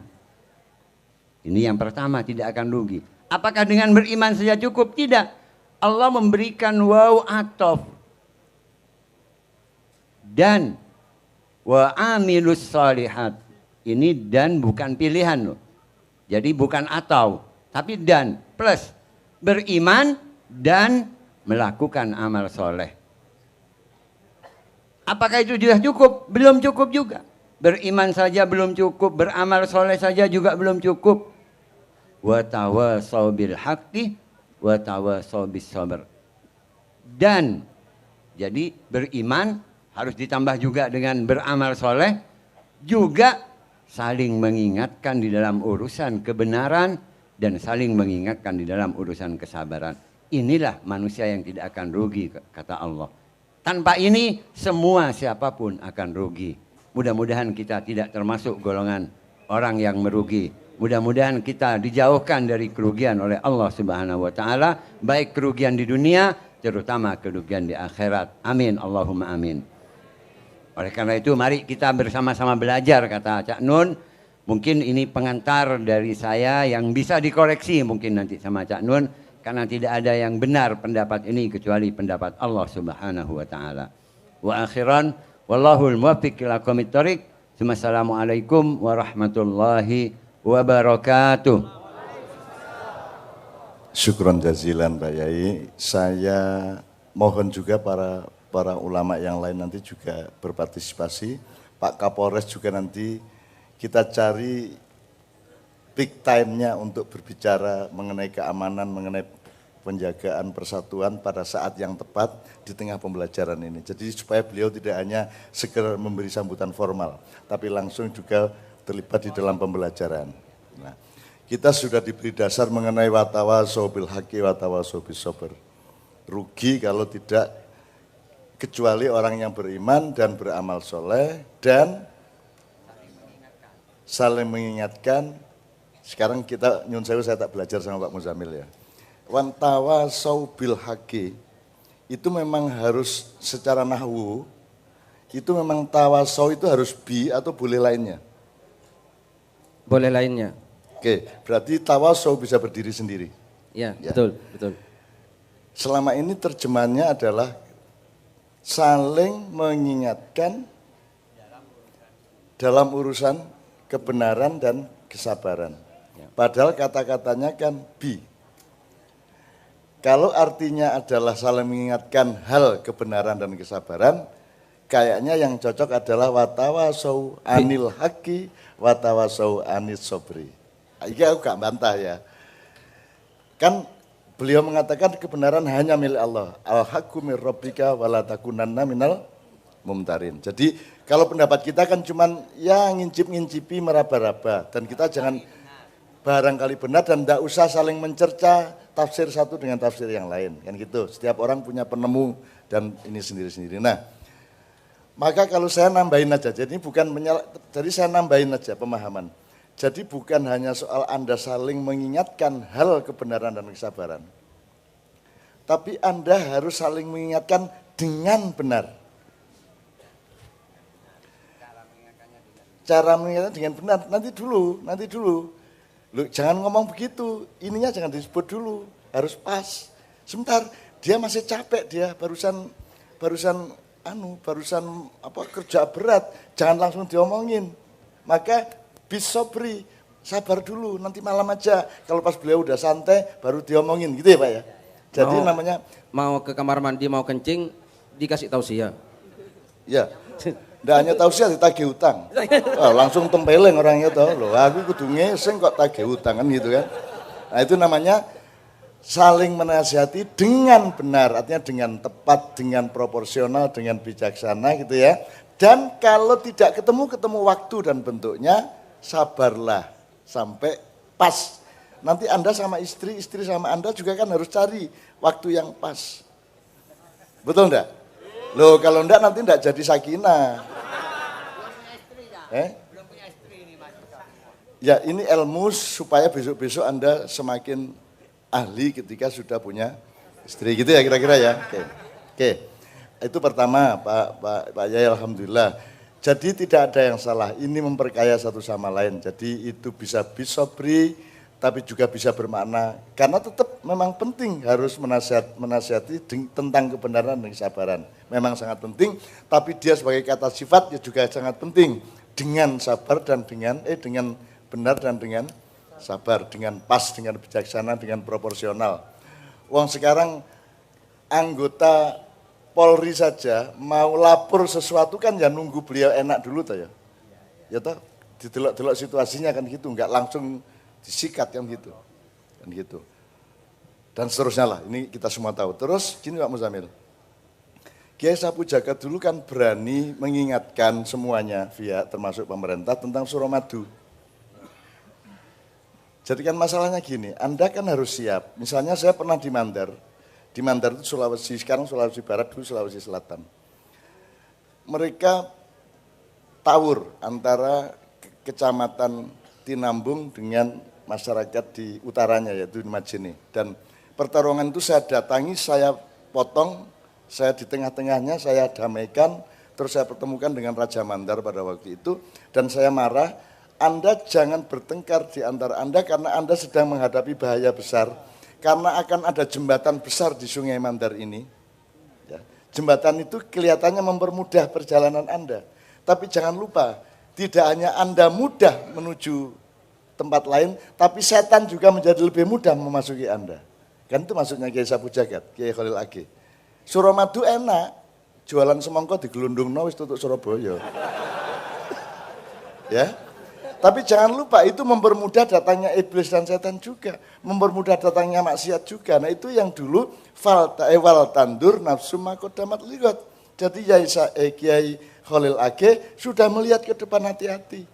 Ini yang pertama, tidak akan rugi. Apakah dengan beriman saja cukup? Tidak. Allah memberikan waw atof. Dan wa amilus salihat. Ini dan bukan pilihan loh. Jadi bukan atau, tapi dan plus beriman dan melakukan amal soleh. Apakah itu sudah cukup? Belum cukup juga. Beriman saja belum cukup, beramal soleh saja juga belum cukup. Wa tawasaw bil haqqi wa tawasaw bis sabr. Dan jadi beriman harus ditambah juga dengan beramal soleh, juga saling mengingatkan di dalam urusan kebenaran dan saling mengingatkan di dalam urusan kesabaran. Inilah manusia yang tidak akan rugi, kata Allah. Tanpa ini semua siapapun akan rugi. Mudah-mudahan kita tidak termasuk golongan orang yang merugi. Mudah-mudahan kita dijauhkan dari kerugian oleh Allah Subhanahu wa taala, baik kerugian di dunia terutama kerugian di akhirat. Amin, Allahumma amin. Oleh karena itu mari kita bersama-sama belajar, kata Cak Nun. Mungkin ini pengantar dari saya yang bisa dikoreksi mungkin nanti sama Cak Nun, karena tidak ada yang benar pendapat ini kecuali pendapat Allah Subhanahu wa taala. Wa akhiran wallahul muwaffiq ila aqwamit thoriq. Assalamualaikum warahmatullahi wabarakatuh. Syukron jazilan Pak Yai. Saya mohon juga para ulama yang lain nanti juga berpartisipasi. Pak Kapolres juga nanti kita cari peak time-nya untuk berbicara mengenai keamanan, mengenai penjagaan persatuan pada saat yang tepat di tengah pembelajaran ini. Jadi supaya beliau tidak hanya sekedar memberi sambutan formal, tapi langsung juga terlibat di dalam pembelajaran. Nah, kita sudah diberi dasar mengenai watawasau bil haqqi watawasau bis sabr. Rugi kalau tidak, kecuali orang yang beriman dan beramal soleh dan saling mengingatkan. Sekarang kita, nyun sewu saya tak belajar sama Pak Muzamil ya. Watawasau bil haqqi itu memang harus secara nahwu, itu memang tawasau itu harus bi atau boleh lainnya? Boleh lainnya. Oke, berarti tawasau bisa berdiri sendiri. Ya, Ya. betul. Selama ini terjemahannya adalah saling mengingatkan dalam urusan kebenaran dan kesabaran. Padahal kata-katanya kan bi. Kalau artinya adalah saling mengingatkan hal kebenaran dan kesabaran, kayaknya yang cocok adalah watawasau anil haqqi watawasau anis sobri. Ini aku gak bantah ya. Kan beliau mengatakan kebenaran hanya milik Allah. Al-haqqu mir rabbika wala takunanna minal mumtarin. Jadi kalau pendapat kita kan cuman ya ngincip-ngincipi meraba-raba, dan kita jangan barangkali benar dan tidak usah saling mencerca tafsir satu dengan tafsir yang lain, kan gitu. Setiap orang punya penemu dan ini sendiri-sendiri. Nah, maka kalau saya nambahin aja, jadi jadi saya nambahin aja pemahaman. Jadi bukan hanya soal Anda saling mengingatkan hal kebenaran dan kesabaran, tapi Anda harus saling mengingatkan dengan benar. Cara mengingatkan dengan benar, nanti dulu. Loh, jangan ngomong begitu, ininya jangan disebut dulu, harus pas. Sebentar, dia masih capek, dia barusan kerja berat, jangan langsung diomongin. Maka bisobri, sabar dulu, nanti malam aja. Kalau pas beliau udah santai, baru diomongin, gitu ya Pak ya. Jadi namanya mau ke kamar mandi, mau kencing, dikasih tausiah. ya. Nggak hanya tausiah ditagih utang. Langsung tempeleng orangnya tuh. Loh, aku kudu ngeseng kok tagih utang kan gitu kan. Nah, itu namanya saling menasihati dengan benar, artinya dengan tepat, dengan proporsional, dengan bijaksana gitu ya. Dan kalau tidak ketemu waktu dan bentuknya, sabarlah sampai pas. Nanti Anda sama istri sama Anda juga kan harus cari waktu yang pas. Betul enggak? Loh, kalau enggak nanti enggak jadi sakinah. Ya, ini ilmu supaya besok-besok Anda semakin ahli ketika sudah punya istri, gitu ya kira-kira ya. Oke. Itu pertama Pak Yai, alhamdulillah. Jadi tidak ada yang salah, ini memperkaya satu sama lain. Jadi itu bisa bisobri, tapi juga bisa bermakna, karena tetap memang penting harus menasihati tentang kebenaran dan kesabaran. Memang sangat penting, tapi dia sebagai kata sifat ya juga sangat penting. Dengan sabar dan dengan benar dan dengan sabar, dengan pas, dengan bijaksana, dengan proporsional. Wong sekarang anggota Polri saja mau lapor sesuatu kan ya nunggu beliau enak dulu toh ya. Ya toh, didelok-delok situasinya kan gitu, enggak langsung disikat kan gitu. Dan seterusnya lah, ini kita semua tahu. Terus gini Pak Muzamil. Kiai Sapu Jagat dulu kan berani mengingatkan semuanya via termasuk pemerintah tentang Suramadu. Jadi kan masalahnya gini, Anda kan harus siap. Misalnya saya pernah di Mandar itu Sulawesi, sekarang Sulawesi Barat, dulu Sulawesi Selatan. Mereka tawur antara kecamatan Tinambung dengan masyarakat di utaranya yaitu di Majene. Dan pertarungan itu saya datangi, saya potong, saya di tengah-tengahnya, saya damaikan, terus saya pertemukan dengan Raja Mandar pada waktu itu, dan saya marah, Anda jangan bertengkar di antara Anda karena Anda sedang menghadapi bahaya besar, karena akan ada jembatan besar di Sungai Mandar ini. Ya, jembatan itu kelihatannya mempermudah perjalanan Anda, tapi jangan lupa, tidak hanya Anda mudah menuju tempat lain, tapi setan juga menjadi lebih mudah memasuki Anda. Kan itu maksudnya Kiai Sapu Jagat, Kiai Khalil Age. Suramadu enak, jualan semongko di Gelundungno wis tutuk Surabaya. Ya. Tapi jangan lupa itu mempermudah datangnya iblis dan setan juga, mempermudah datangnya maksiat juga. Nah itu yang dulu wal tandur nafsu makodamat ligot. Jadi Kiai Khalil Age sudah melihat ke depan, hati-hati.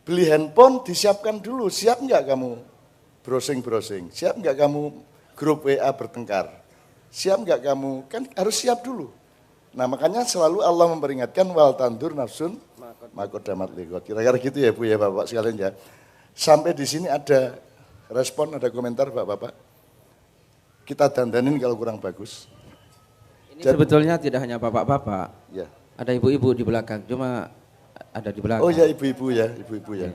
Beli handphone disiapkan dulu, siap nggak kamu browsing-browsing, siap nggak kamu grup WA bertengkar, siap nggak kamu, kan harus siap dulu. Nah makanya selalu Allah memperingatkan wal tandur nafsun makodamat ligot. Kira-kira gitu ya Bu ya Bapak sekalian ya. Sampai di sini ada respon, ada komentar Bapak-Bapak. Kita dandanin kalau kurang bagus. Ini sebetulnya tidak hanya bapak-bapak, Ya. ada ibu-ibu di belakang, cuma ada di belakang. Oh ya ibu-ibu ya, ibu-ibu ya.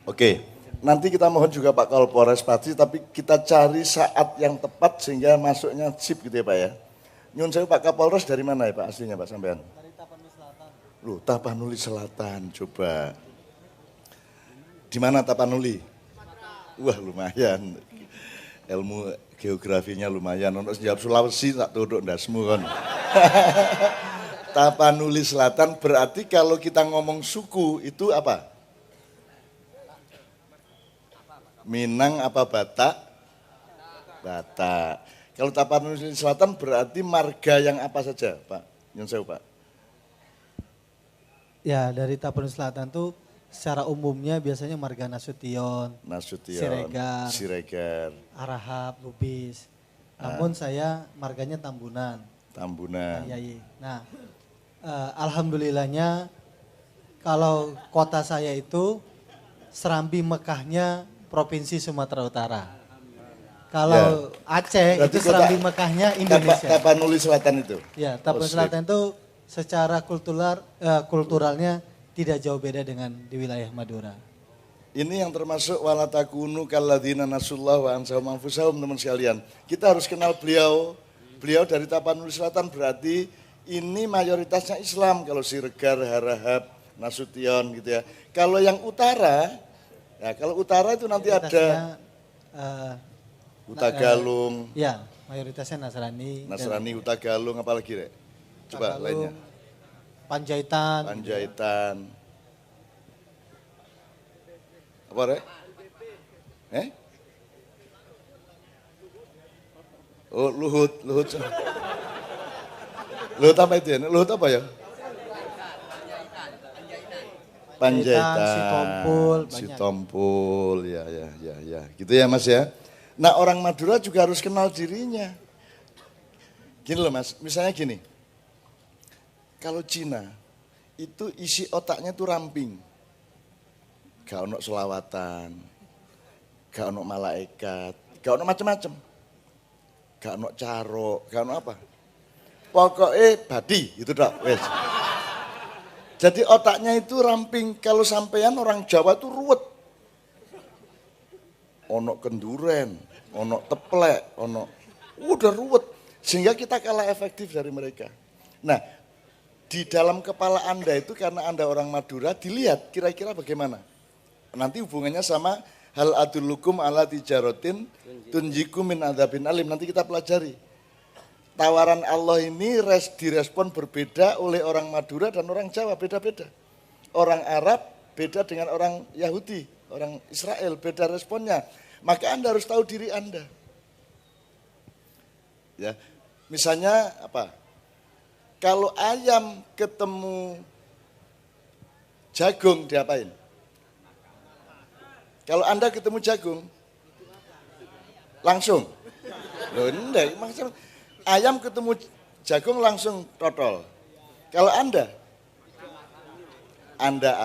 Oke, nanti kita mohon juga Pak Kapolres Pati, tapi kita cari saat yang tepat sehingga masuknya sip gitu ya Pak ya. Nyun saya Pak Kapolres dari mana ya Pak aslinya Pak sampean? Dari Tapanuli Selatan. Loh, Tapanuli Selatan, coba. Di mana Tapanuli? Wah lumayan, ilmu geografinya lumayan. Untuk jawab Sulawesi tak tuduk ndasmu kan. Tapanuli Selatan berarti kalau kita ngomong suku itu apa? Minang apa Batak? Batak. Kalau Tapanuli Selatan berarti marga yang apa saja Pak? Nyun sewu Pak. Ya dari Tapanuli Selatan tuh secara umumnya biasanya marga Nasution, Siregar, Arahap, Lubis. Namun saya marganya Tambunan. Nah, alhamdulillahnya kalau kota saya itu Serambi Mekahnya Provinsi Sumatera Utara. Kalau Aceh berarti itu Serambi Mekahnya Indonesia. Tapanuli Selatan itu? Ya, Tapanuli Selatan itu secara kulturalnya tidak jauh beda dengan di wilayah Madura. Ini yang termasuk wala takunu kalladzina nasullah wa ansahum anfusahum teman sekalian. Kita harus kenal beliau. Beliau dari Tapanuli Selatan berarti ini mayoritasnya Islam. Kalau Siregar, Harahap, Nasution gitu ya. Kalau yang utara, ya kalau utara itu nanti ada Utagalung. Ya, mayoritasnya Nasrani. Nasrani, Utagalung apalagi Rek? Coba lainnya. Panjaitan. Apa Rek? Oh Luhut. Luhut apa itu ya? Luhut apa ya? Panjaitan, Sitompul, ya. Gitu ya Mas ya. Nah orang Madura juga harus kenal dirinya. Gini loh Mas, misalnya gini. Kalau Cina, itu isi otaknya tuh ramping. Gak ono selawatan, gak ono malaikat, gak ono macem-macem. Gak ono caro, gak ono apa. Pokoknya badi, itu dah. Wes. Jadi otaknya itu ramping. Kalau sampean orang Jawa itu ruwet. Ono kenduren, ono teplek, udah ruwet. Sehingga kita kalah efektif dari mereka. Nah, di dalam kepala Anda itu karena Anda orang Madura, dilihat kira-kira bagaimana. Nanti hubungannya sama hal adullukum ala tijaratin tunjikum min adzabin alim. Nanti kita pelajari. Tawaran Allah ini direspon berbeda oleh orang Madura dan orang Jawa, beda-beda. Orang Arab beda dengan orang Yahudi, orang Israel, beda responnya. Maka Anda harus tahu diri Anda. Ya, misalnya apa? Kalau ayam ketemu jagung diapain? Kalau Anda ketemu jagung, langsung. Loh enggak, maksudnya ayam ketemu jagung langsung totol. Kalau Anda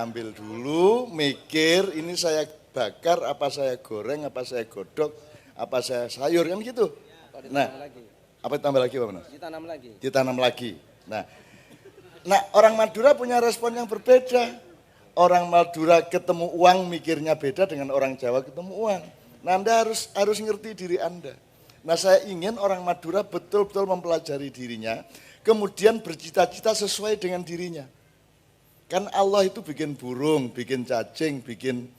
ambil dulu, mikir ini saya bakar, apa saya goreng, apa saya godok, apa saya sayur, kan gitu. Nah, apa ditambah lagi Pak Mas? Ditanam lagi. Nah, orang Madura punya respon yang berbeda. Orang Madura ketemu uang mikirnya beda dengan orang Jawa ketemu uang. Nah, Anda harus ngerti diri Anda. Nah, saya ingin orang Madura betul-betul mempelajari dirinya, kemudian bercita-cita sesuai dengan dirinya. Kan Allah itu bikin burung, bikin cacing, bikin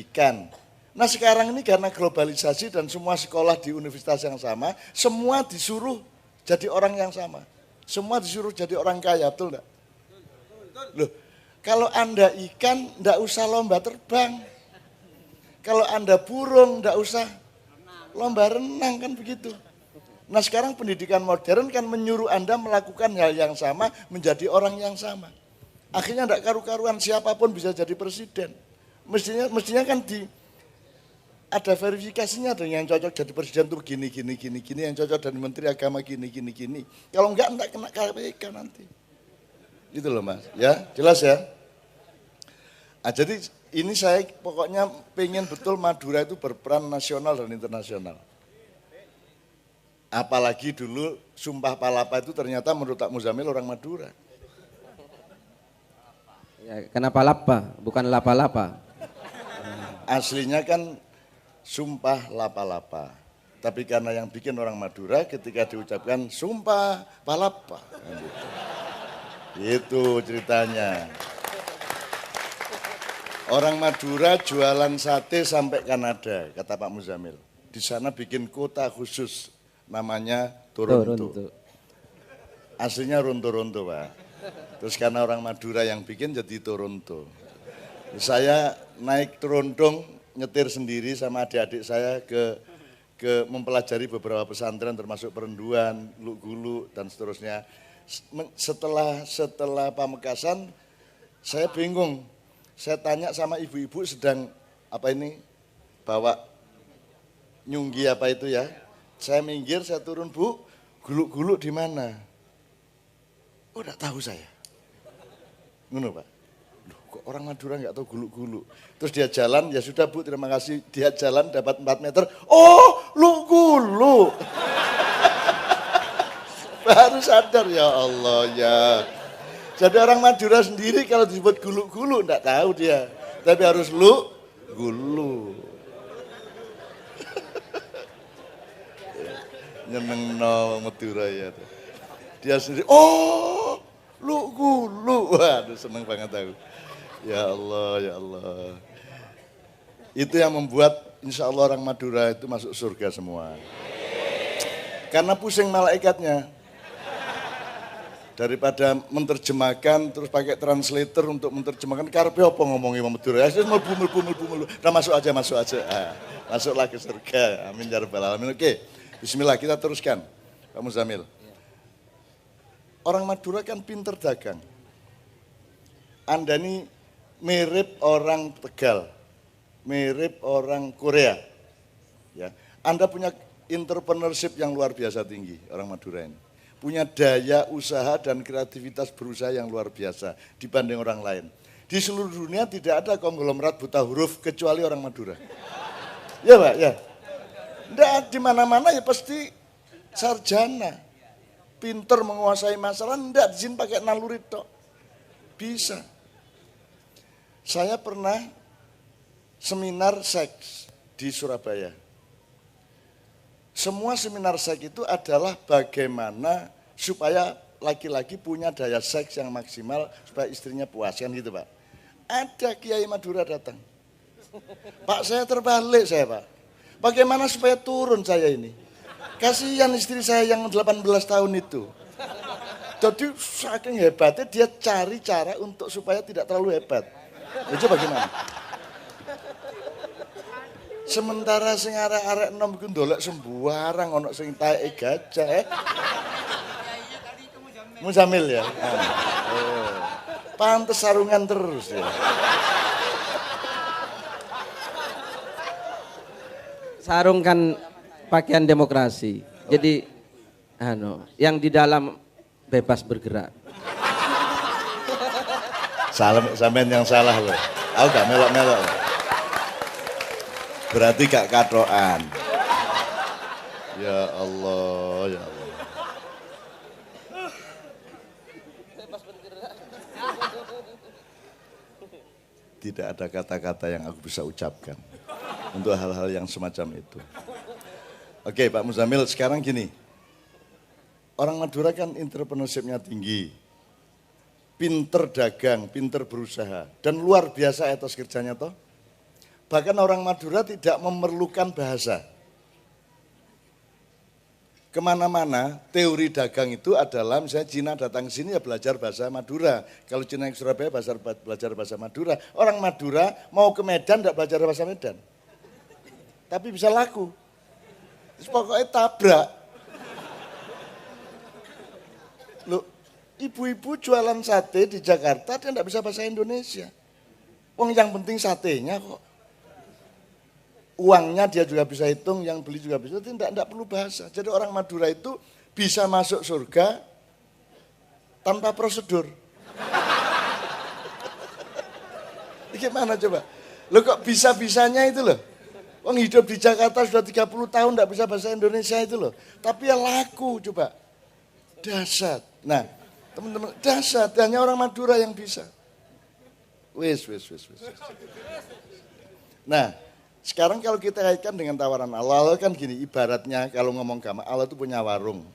ikan. Nah sekarang ini karena globalisasi dan semua sekolah di universitas yang sama, semua disuruh jadi orang yang sama. Semua disuruh jadi orang kaya, betul enggak? Loh, kalau Anda ikan, enggak usah lomba terbang. Kalau Anda burung, enggak usah lomba renang, kan begitu. Nah sekarang pendidikan modern kan menyuruh Anda melakukan hal yang sama, menjadi orang yang sama. Akhirnya enggak karu-karuan, siapapun bisa jadi presiden. Mestinya kan ada verifikasinya, ada yang cocok jadi presiden tuh gini, yang cocok jadi menteri agama gini. Kalau enggak kena KPK nanti. Gitu loh Mas, ya jelas ya. Nah, jadi ini saya pokoknya pengen betul Madura itu berperan nasional dan internasional. Apalagi dulu Sumpah Palapa itu ternyata menurut Pak Muzamil orang Madura. Ya, kenapa lapa, bukan lapa-lapa? Aslinya kan Sumpah Lapa-Lapa. Tapi karena yang bikin orang Madura ketika diucapkan Sumpah Palapa. Itu ceritanya. Orang Madura jualan sate sampai Kanada, kata Pak Muzamil. Di sana bikin kota khusus, namanya Toronto. Aslinya Ronto-Ronto Pak. Terus karena orang Madura yang bikin jadi Toronto. Saya naik Terondong, nyetir sendiri sama adik-adik saya ke mempelajari beberapa pesantren termasuk Perenduan, Luk-Gulu dan seterusnya. Setelah Pamekasan saya bingung. Saya tanya sama ibu-ibu sedang apa ini bawa nyunggi apa itu ya. Saya minggir, saya turun, Bu, Guluk-Guluk di mana? Oh, enggak tahu saya. Ngono, Pak. Loh, kok orang Madura enggak tahu Guluk-Guluk. Terus dia jalan, ya sudah Bu, terima kasih. Dia jalan dapat 4 meter. Oh, Luk-Guluk. Baru sadar, ya Allah ya. Jadi orang Madura sendiri kalau disebut Guluk-Guluk enggak tahu dia. Tapi harus Luk-Guluk. Nyeneng no Madura ya. Dia sendiri, oh Luk-Guluk. Waduh seneng banget aku. Ya Allah, ya Allah. Itu yang membuat insya Allah orang Madura itu masuk surga semua. Karena pusing malaikatnya. Daripada menerjemahkan terus pakai translator untuk menerjemahkan karpe apa ngomongin Madura. Ya melbu. Nah masuk aja. Masuklah ke surga. Amin ya rabbal alamin. Oke. Bismillah kita teruskan. Pak Muzamil. Orang Madura kan pinter dagang. Anda ini mirip orang Tegal. Mirip orang Korea. Ya. Anda punya entrepreneurship yang luar biasa tinggi orang Madura ini. Punya daya usaha dan kreativitas berusaha yang luar biasa dibanding orang lain. Di seluruh dunia tidak ada konglomerat buta huruf kecuali orang Madura. Ya Pak, ya. Nggak, di mana-mana ya pasti sarjana. Pinter menguasai masalah, enggak izin pakai naluri tok. Bisa. Saya pernah seminar seks di Surabaya. Semua seminar seks itu adalah bagaimana supaya laki-laki punya daya seks yang maksimal supaya istrinya puas, kan gitu Pak. Ada Kiai Madura datang. Pak saya terbalik saya Pak. Bagaimana supaya turun saya ini? Kasihan istri saya yang 18 tahun itu. Jadi saking hebatnya dia cari cara untuk supaya tidak terlalu hebat. Itu bagaimana? Sementara sing arek-arek enom iku ndolek sembarang ana sing taeke gajah. Muzamil ya. Oh. Pantes sarungan terus ya. Sarung kan pakaian demokrasi. Jadi yang di dalam bebas bergerak. Sampean yang salah loh. Aku gak melok-melok. Berarti gak katoan. Ya Allah, ya Allah. Tidak ada kata-kata yang aku bisa ucapkan untuk hal-hal yang semacam itu. Oke Pak Muzamil, sekarang gini. Orang Madura kan entrepreneurship-nya tinggi. pinter dagang, pinter berusaha, dan luar biasa etos kerjanya toh. Bahkan orang Madura tidak memerlukan bahasa. Kemana-mana teori dagang itu adalah misalnya Cina datang ke sini ya belajar bahasa Madura. Kalau Cina yang Surabaya belajar bahasa Madura. Orang Madura mau ke Medan tidak belajar bahasa Medan. Tapi bisa laku. Terus pokoknya tabrak. Loh, ibu-ibu jualan sate di Jakarta dia tidak bisa bahasa Indonesia. Wong yang penting satenya kok. Uangnya dia juga bisa hitung, yang beli juga bisa, tidak perlu bahasa. Jadi orang Madura itu bisa masuk surga tanpa prosedur. Gimana coba? Lo kok bisa-bisanya itu loh. Wong hidup di Jakarta sudah 30 tahun tidak bisa bahasa Indonesia itu loh. Tapi ya laku coba. Dahsyat. Nah, teman-teman, dahsyat. Hanya orang Madura yang bisa. Wis. Nah, sekarang kalau kita kaitkan dengan tawaran Allah, Allah kan gini, ibaratnya kalau ngomong gampang, Allah itu punya warung.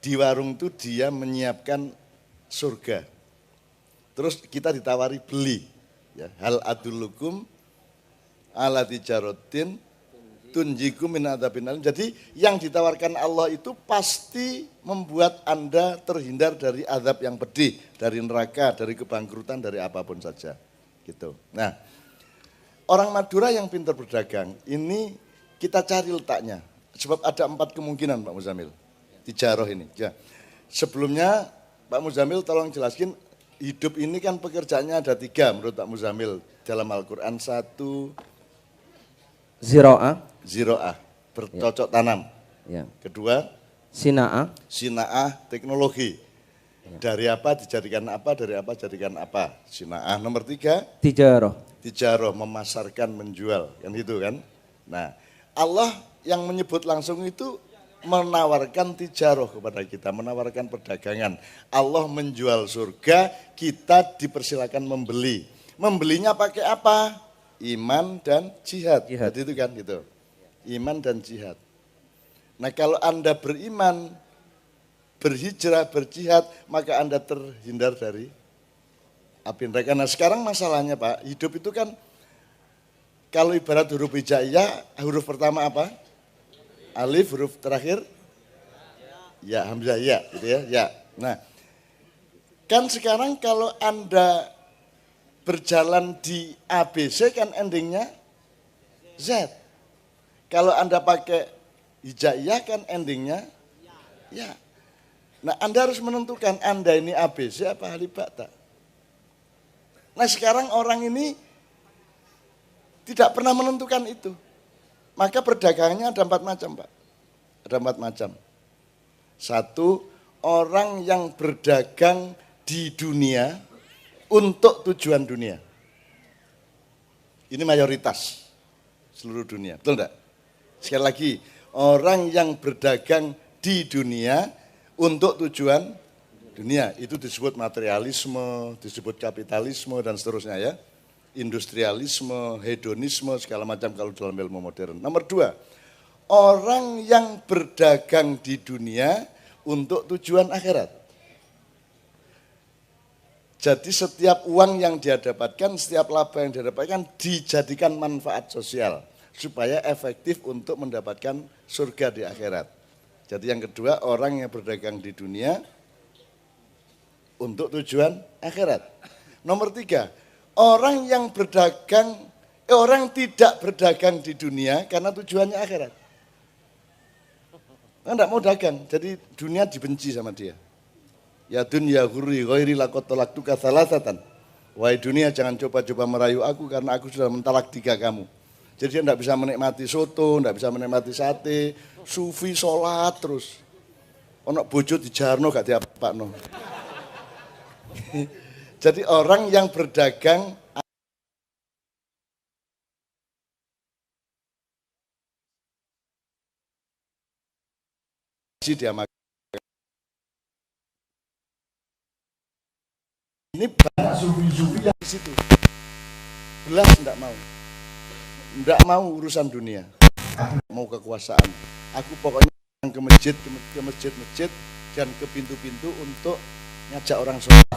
Di warung itu dia menyiapkan surga. Terus kita ditawari beli. Ya, hal adullukum ala tijarotin tunjikum min adzabin alim. Jadi yang ditawarkan Allah itu pasti membuat Anda terhindar dari azab yang pedih, dari neraka, dari kebangkrutan, dari apapun saja. Gitu. Nah, orang Madura yang pintar berdagang, ini kita cari letaknya. Sebab ada 4 kemungkinan Pak Muzamil. Tijaroh ini. Ya. Sebelumnya Pak Muzamil tolong jelaskan, hidup ini kan pekerjaannya ada 3 menurut Pak Muzamil. Dalam Al-Quran 1. Ziro'ah. Bercocok tanam. Ya. Kedua. Sina'ah teknologi. Ya. Dari apa dijadikan apa, dari apa jadikan apa. Sina'ah. Nomor 3. Tijaroh, memasarkan, menjual, kan gitu kan. Nah, Allah yang menyebut langsung itu menawarkan tijaroh kepada kita, menawarkan perdagangan. Allah menjual surga, kita dipersilakan membeli. Membelinya pakai apa? Iman dan jihad. Jadi itu kan gitu. Iman dan jihad. Nah, kalau Anda beriman, berhijrah, berjihad, maka Anda terhindar dari api neraka. Nah sekarang masalahnya Pak, hidup itu kan kalau ibarat huruf hijaiyah, huruf pertama apa? Alif, huruf terakhir? Ya, hamzah, ya, gitu ya, ya. Nah, kan sekarang kalau Anda berjalan di ABC kan endingnya Z. Kalau Anda pakai hijaiyah kan endingnya ya. Nah Anda harus menentukan Anda ini ABC apa halibata. Nah sekarang orang ini tidak pernah menentukan itu. Maka perdagangannya ada 4 macam Pak. Ada 4 macam. 1, orang yang berdagang di dunia untuk tujuan dunia. Ini mayoritas seluruh dunia, betul enggak? Sekali lagi, orang yang berdagang di dunia untuk tujuan dunia, itu disebut materialisme, disebut kapitalisme dan seterusnya ya. Industrialisme, hedonisme, segala macam kalau dalam ilmu modern. Nomor 2, orang yang berdagang di dunia untuk tujuan akhirat. Jadi setiap uang yang dia dapatkan, setiap laba yang dia dapatkan dijadikan manfaat sosial supaya efektif untuk mendapatkan surga di akhirat. Jadi yang kedua, orang yang berdagang di dunia untuk tujuan akhirat. Nomor 3, orang yang berdagang, orang tidak berdagang di dunia karena tujuannya akhirat. Kan tidak mau dagang, jadi dunia dibenci sama dia. Ya dunya ghurri ghairi laqad talaqtuka salasatan. Wahai dunia jangan coba-coba merayu aku karena aku sudah mentalak 3 kamu. Jadi dia tidak bisa menikmati soto, tidak bisa menikmati sate, sufi sholat terus. Ono bojo dijarno gak diapa-apakno. Jadi orang yang berdagang dia makan. Ini banyak sufi-sufi yang di situ. Belas enggak mau. Enggak mau urusan dunia. Aku mau kekuasaan. Aku pokoknya ke masjid dan ke pintu-pintu untuk ngajak orang sholat.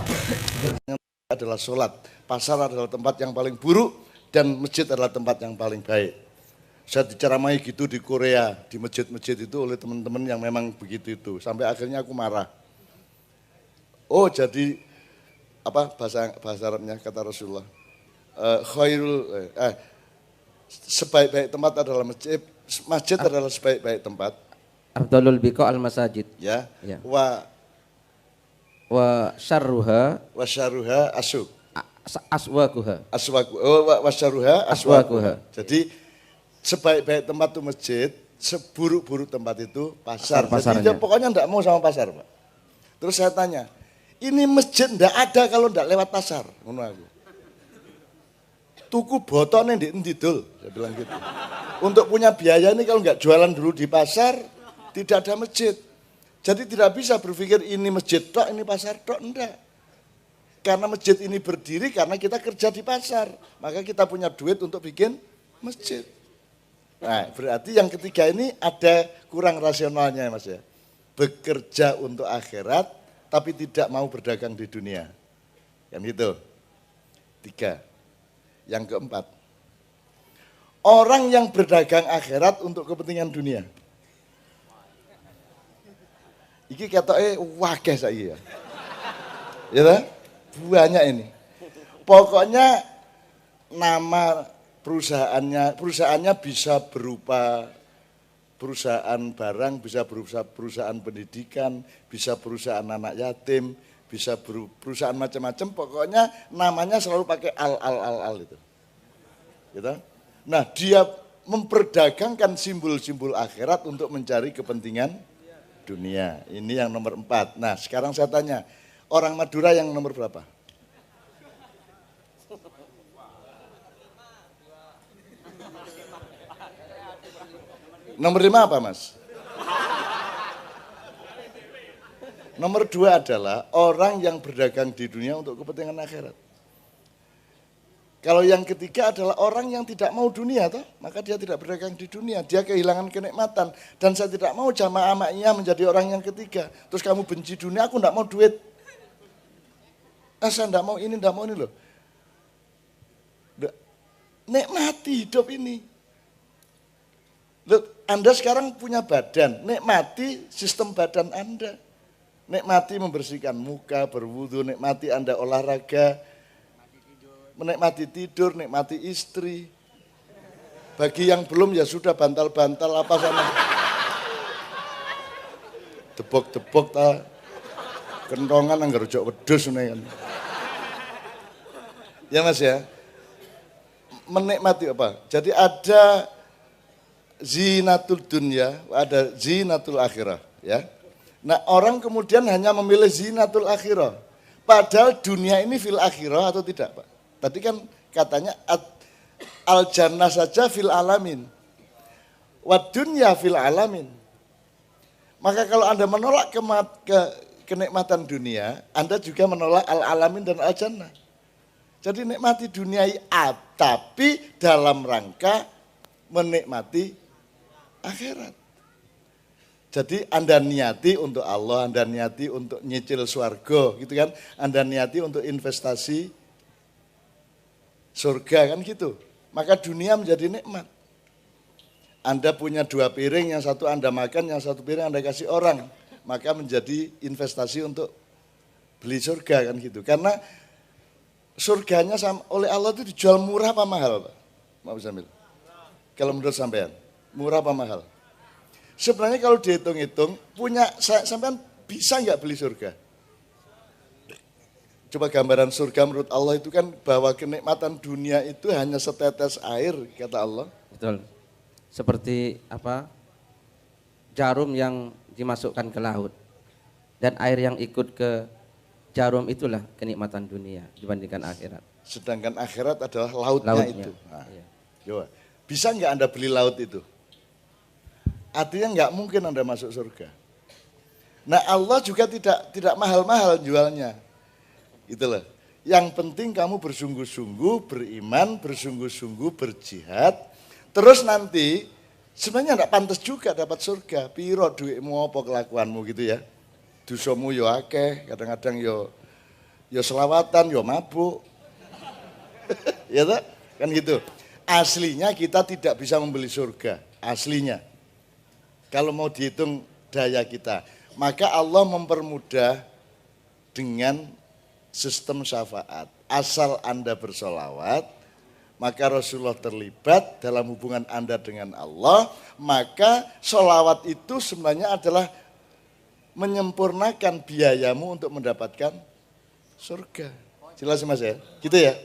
Adalah sholat. Pasar adalah tempat yang paling buruk dan masjid adalah tempat yang paling baik. Saya diceramai gitu di Korea, di masjid-masjid itu oleh teman-teman yang memang begitu itu. Sampai akhirnya aku marah. Oh jadi apa bahasa Arabnya kata Rasulullah? Sebaik-baik tempat adalah masjid. Masjid adalah sebaik-baik tempat. Afdalul biqa al masajid. Ya. Ya. Wa syarruha asuk. Aswaquha. Wa syarruha Aswaquha. Jadi sebaik-baik tempat itu masjid, seburuk-buruk tempat itu pasar. Pasarnya. Jadi dia pokoknya enggak mau sama pasar, Pak. Terus saya tanya, ini masjid enggak ada kalau enggak lewat pasar, ngono aku. Tuku botone ndek endi dul, saya bilang gitu. Untuk punya biaya ini kalau enggak jualan dulu di pasar, tidak ada masjid. Jadi tidak bisa berpikir ini masjid tok, ini pasar tok, enggak. Karena masjid ini berdiri karena kita kerja di pasar, maka kita punya duit untuk bikin masjid. Nah, berarti yang ketiga ini ada kurang rasionalnya, Mas ya. Bekerja untuk akhirat, tapi tidak mau berdagang di dunia. Kan gitu. 3. Yang keempat, orang yang berdagang akhirat untuk kepentingan dunia. Iki ketoke wakeh saiki ya. Ya toh? Banyak ini. Pokoknya nama perusahaannya bisa berupa perusahaan barang, bisa berupa perusahaan pendidikan, bisa perusahaan anak yatim, bisa perusahaan macam-macam, pokoknya namanya selalu pakai al itu. Gitu? Nah, dia memperdagangkan simbol-simbol akhirat untuk mencari kepentingan dunia. Ini yang nomor 4. Nah, sekarang saya tanya, orang Madura yang nomor berapa? Nomor 5 apa, Mas? Nomor 2 adalah orang yang berdagang di dunia untuk kepentingan akhirat. Kalau yang ketiga adalah orang yang tidak mau dunia, toh, maka dia tidak berdagang di dunia, dia kehilangan kenikmatan. Dan saya tidak mau jamaah ma'iyah menjadi orang yang ketiga. Terus kamu benci dunia, aku tidak mau duit. Saya tidak mau ini, tidak mau ini loh. Nikmati hidup ini. Loh, Anda sekarang punya badan, nikmati sistem badan Anda. Nikmati membersihkan muka, berwudu, nikmati Anda olahraga, menikmati tidur, nikmati istri. Bagi yang belum ya sudah bantal-bantal apa sana. Debok-debok ta. Kentongan anggar rujak wedhus ngene kan. Ya Mas ya. Menikmati apa? Jadi ada zinatul dunya, ada zinatul akhirah, ya. Nah, orang kemudian hanya memilih zinatul akhirah. Padahal dunia ini fil akhirah atau tidak, Pak? Tadi kan katanya al jannah saja fil alamin. Wa dunya fil alamin. Maka kalau Anda menolak kenikmatan dunia, Anda juga menolak al alamin dan al jannah. Jadi nikmati dunia tapi dalam rangka menikmati akhirat. Jadi Anda niati untuk Allah, Anda niati untuk nyicil swarga, gitu kan? Anda niati untuk investasi surga, kan gitu. Maka dunia menjadi nikmat. Anda punya 2 piring, yang satu Anda makan, yang satu piring Anda kasih orang. Maka menjadi investasi untuk beli surga, kan gitu. Karena surganya oleh Allah itu dijual murah apa mahal, Pak? Mau Zamil? Kalau menurut sampean, murah apa mahal? Sebenarnya kalau dihitung-hitung, sampean bisa nggak beli surga? Coba gambaran surga menurut Allah itu kan bahwa kenikmatan dunia itu hanya setetes air, kata Allah. Betul. Seperti apa? Jarum yang dimasukkan ke laut. Dan air yang ikut ke jarum itulah kenikmatan dunia dibandingkan akhirat. Sedangkan akhirat adalah lautnya. Itu. Nah, iya. Coba, bisa nggak Anda beli laut itu? Artinya nggak mungkin Anda masuk surga. Nah, Allah juga tidak mahal-mahal jualnya. Gitu loh. Yang penting kamu bersungguh-sungguh beriman, bersungguh-sungguh berjihad. Terus nanti sebenarnya enggak pantas juga dapat surga. Piro duitmu apa kelakuanmu gitu ya. dosamu yo akeh, kadang-kadang yo selawatan, yo mabuk. Ya toh? Kan gitu. Aslinya kita tidak bisa membeli surga, aslinya. Kalau mau dihitung daya kita, maka Allah mempermudah dengan sistem syafaat. Asal Anda bersolawat, maka Rasulullah terlibat dalam hubungan Anda dengan Allah, maka solawat itu sebenarnya adalah menyempurnakan biayamu untuk mendapatkan surga. Jelas Mas ya? Gitu ya?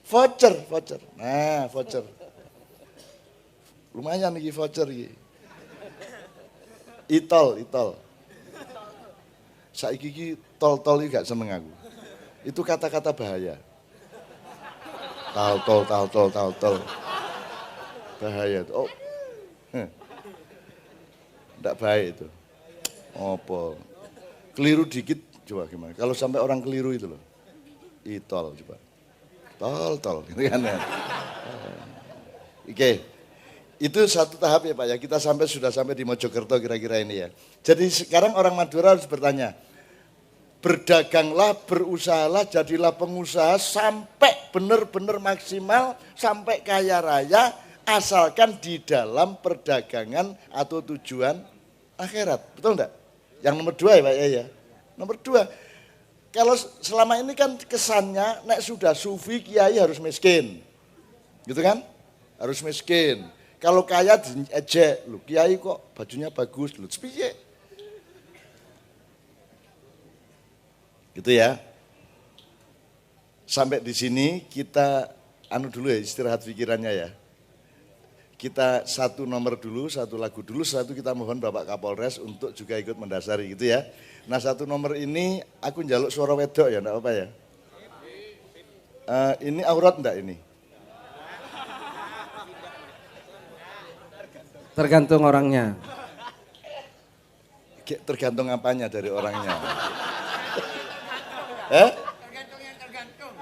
Voucher. Nah, voucher. Lumayan nih voucher iki. Itol. Saiki iki tol iki gak seneng aku. Itu kata-kata bahaya. Tol. Bahaya itu. Oh. Enggak baik itu. Apa? Keliru dikit coba gimana? Kalau sampai orang keliru itu loh. Itol coba. Tol. Gitu kan ya. Oke. Itu satu tahap ya Pak ya. Kita sudah sampai di Mojokerto kira-kira ini ya. Jadi sekarang orang Madura harus bertanya. Berdaganglah, berusahalah, jadilah pengusaha sampai benar-benar maksimal, sampai kaya raya, asalkan di dalam perdagangan atau tujuan akhirat. Betul enggak? Yang nomor 2 ya Pak ya. Nomor 2. Kalau selama ini kan kesannya nek sudah sufi kiai harus miskin. Gitu kan? Harus miskin. Kalau kaya diejek, lu kiai kok bajunya bagus, lu piye? Gitu ya. Sampai di sini kita dulu ya, istirahat pikirannya ya. Kita satu nomor dulu, satu lagu dulu, satu kita mohon Bapak Kapolres untuk juga ikut mendasari gitu ya. Nah satu nomor ini aku njaluk suara wedok ya, enggak apa ya. Ini aurat enggak ini? Tergantung orangnya. Tergantung apanya dari orangnya? Tergantung yang tergantung.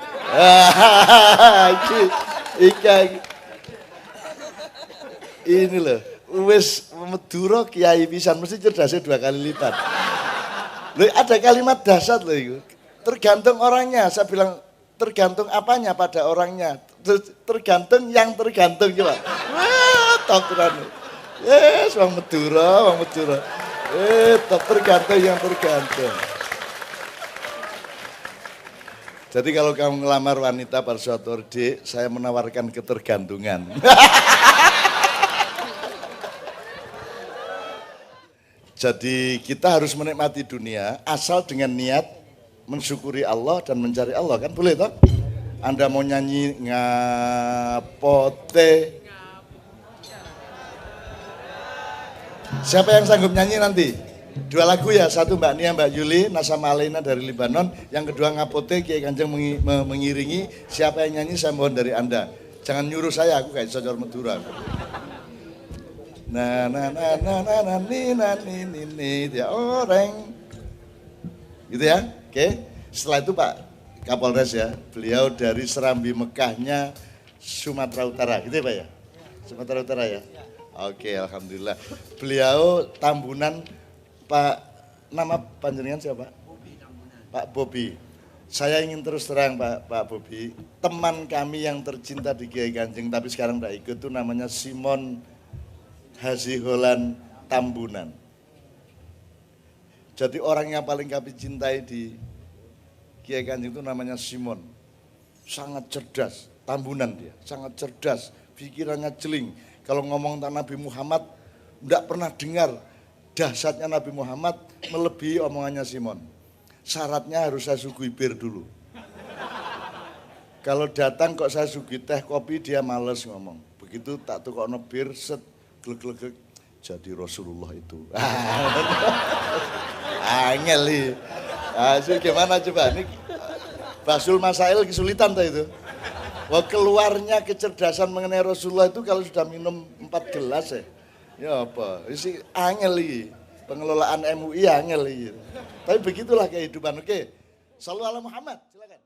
Ini loh, wis Madura kiai pisan mesti cerdasnya 2 kali lipat. Loh, ada kalimat dasar loh itu. Tergantung orangnya, saya bilang tergantung apanya pada orangnya. Tergantung yang tergantung coba. Wah, tokuran. Yes, wong Madura. Tergantung yang tergantung. Jadi kalau kamu ngelamar wanita pada suatu hari, saya menawarkan ketergantungan. Jadi kita harus menikmati dunia asal dengan niat mensyukuri Allah dan mencari Allah, kan boleh toh? Anda mau nyanyi ngapote. Siapa yang sanggup nyanyi nanti? 2 lagu ya, satu Mbak Nia, Mbak Yuli, Nasama Alena dari Libanon, yang kedua ngapote, Kiai Kanjeng mengiringi. Siapa yang nyanyi saya mohon dari Anda. Jangan nyuruh saya, aku kayak sojor Madura. Ni dia orang. Gitu ya. Oke. Setelah itu Pak Kapolres ya, beliau dari Serambi Mekahnya Sumatera Utara, gitu ya Pak ya? Sumatera Utara ya? Oke, alhamdulillah. Beliau Tambunan, Pak, nama panjenengan siapa? Pak Bobi. Saya ingin terus terang Pak Bobi, teman kami yang tercinta di Kiai Kanjeng tapi sekarang tidak ikut itu namanya Simon Hasiholan Tambunan. Jadi orang yang paling kami cintai di Kiai Kanjeng itu namanya Simon. Sangat cerdas, Tambunan dia, sangat cerdas, pikirannya jeling. Kalau ngomong tentang Nabi Muhammad, tidak pernah dengar dahsyatnya Nabi Muhammad melebihi omongannya Simon. Syaratnya harus saya sugui bir dulu. Kalau datang kok saya sugui teh kopi, dia males ngomong. Begitu tak tukokno bir, set, glek-glek, jadi Rasulullah itu. Angel nih. Gimana coba? Ini Basul Masail kesulitan tuh itu. Wah, keluarnya kecerdasan mengenai Rasulullah itu kalau sudah minum 4 gelas ya. Ya apa? Isi angel nih. Pengelolaan MUI angel nih. Tapi begitulah kehidupan. Oke. Shallallahu alaihi Muhammad. Silakan.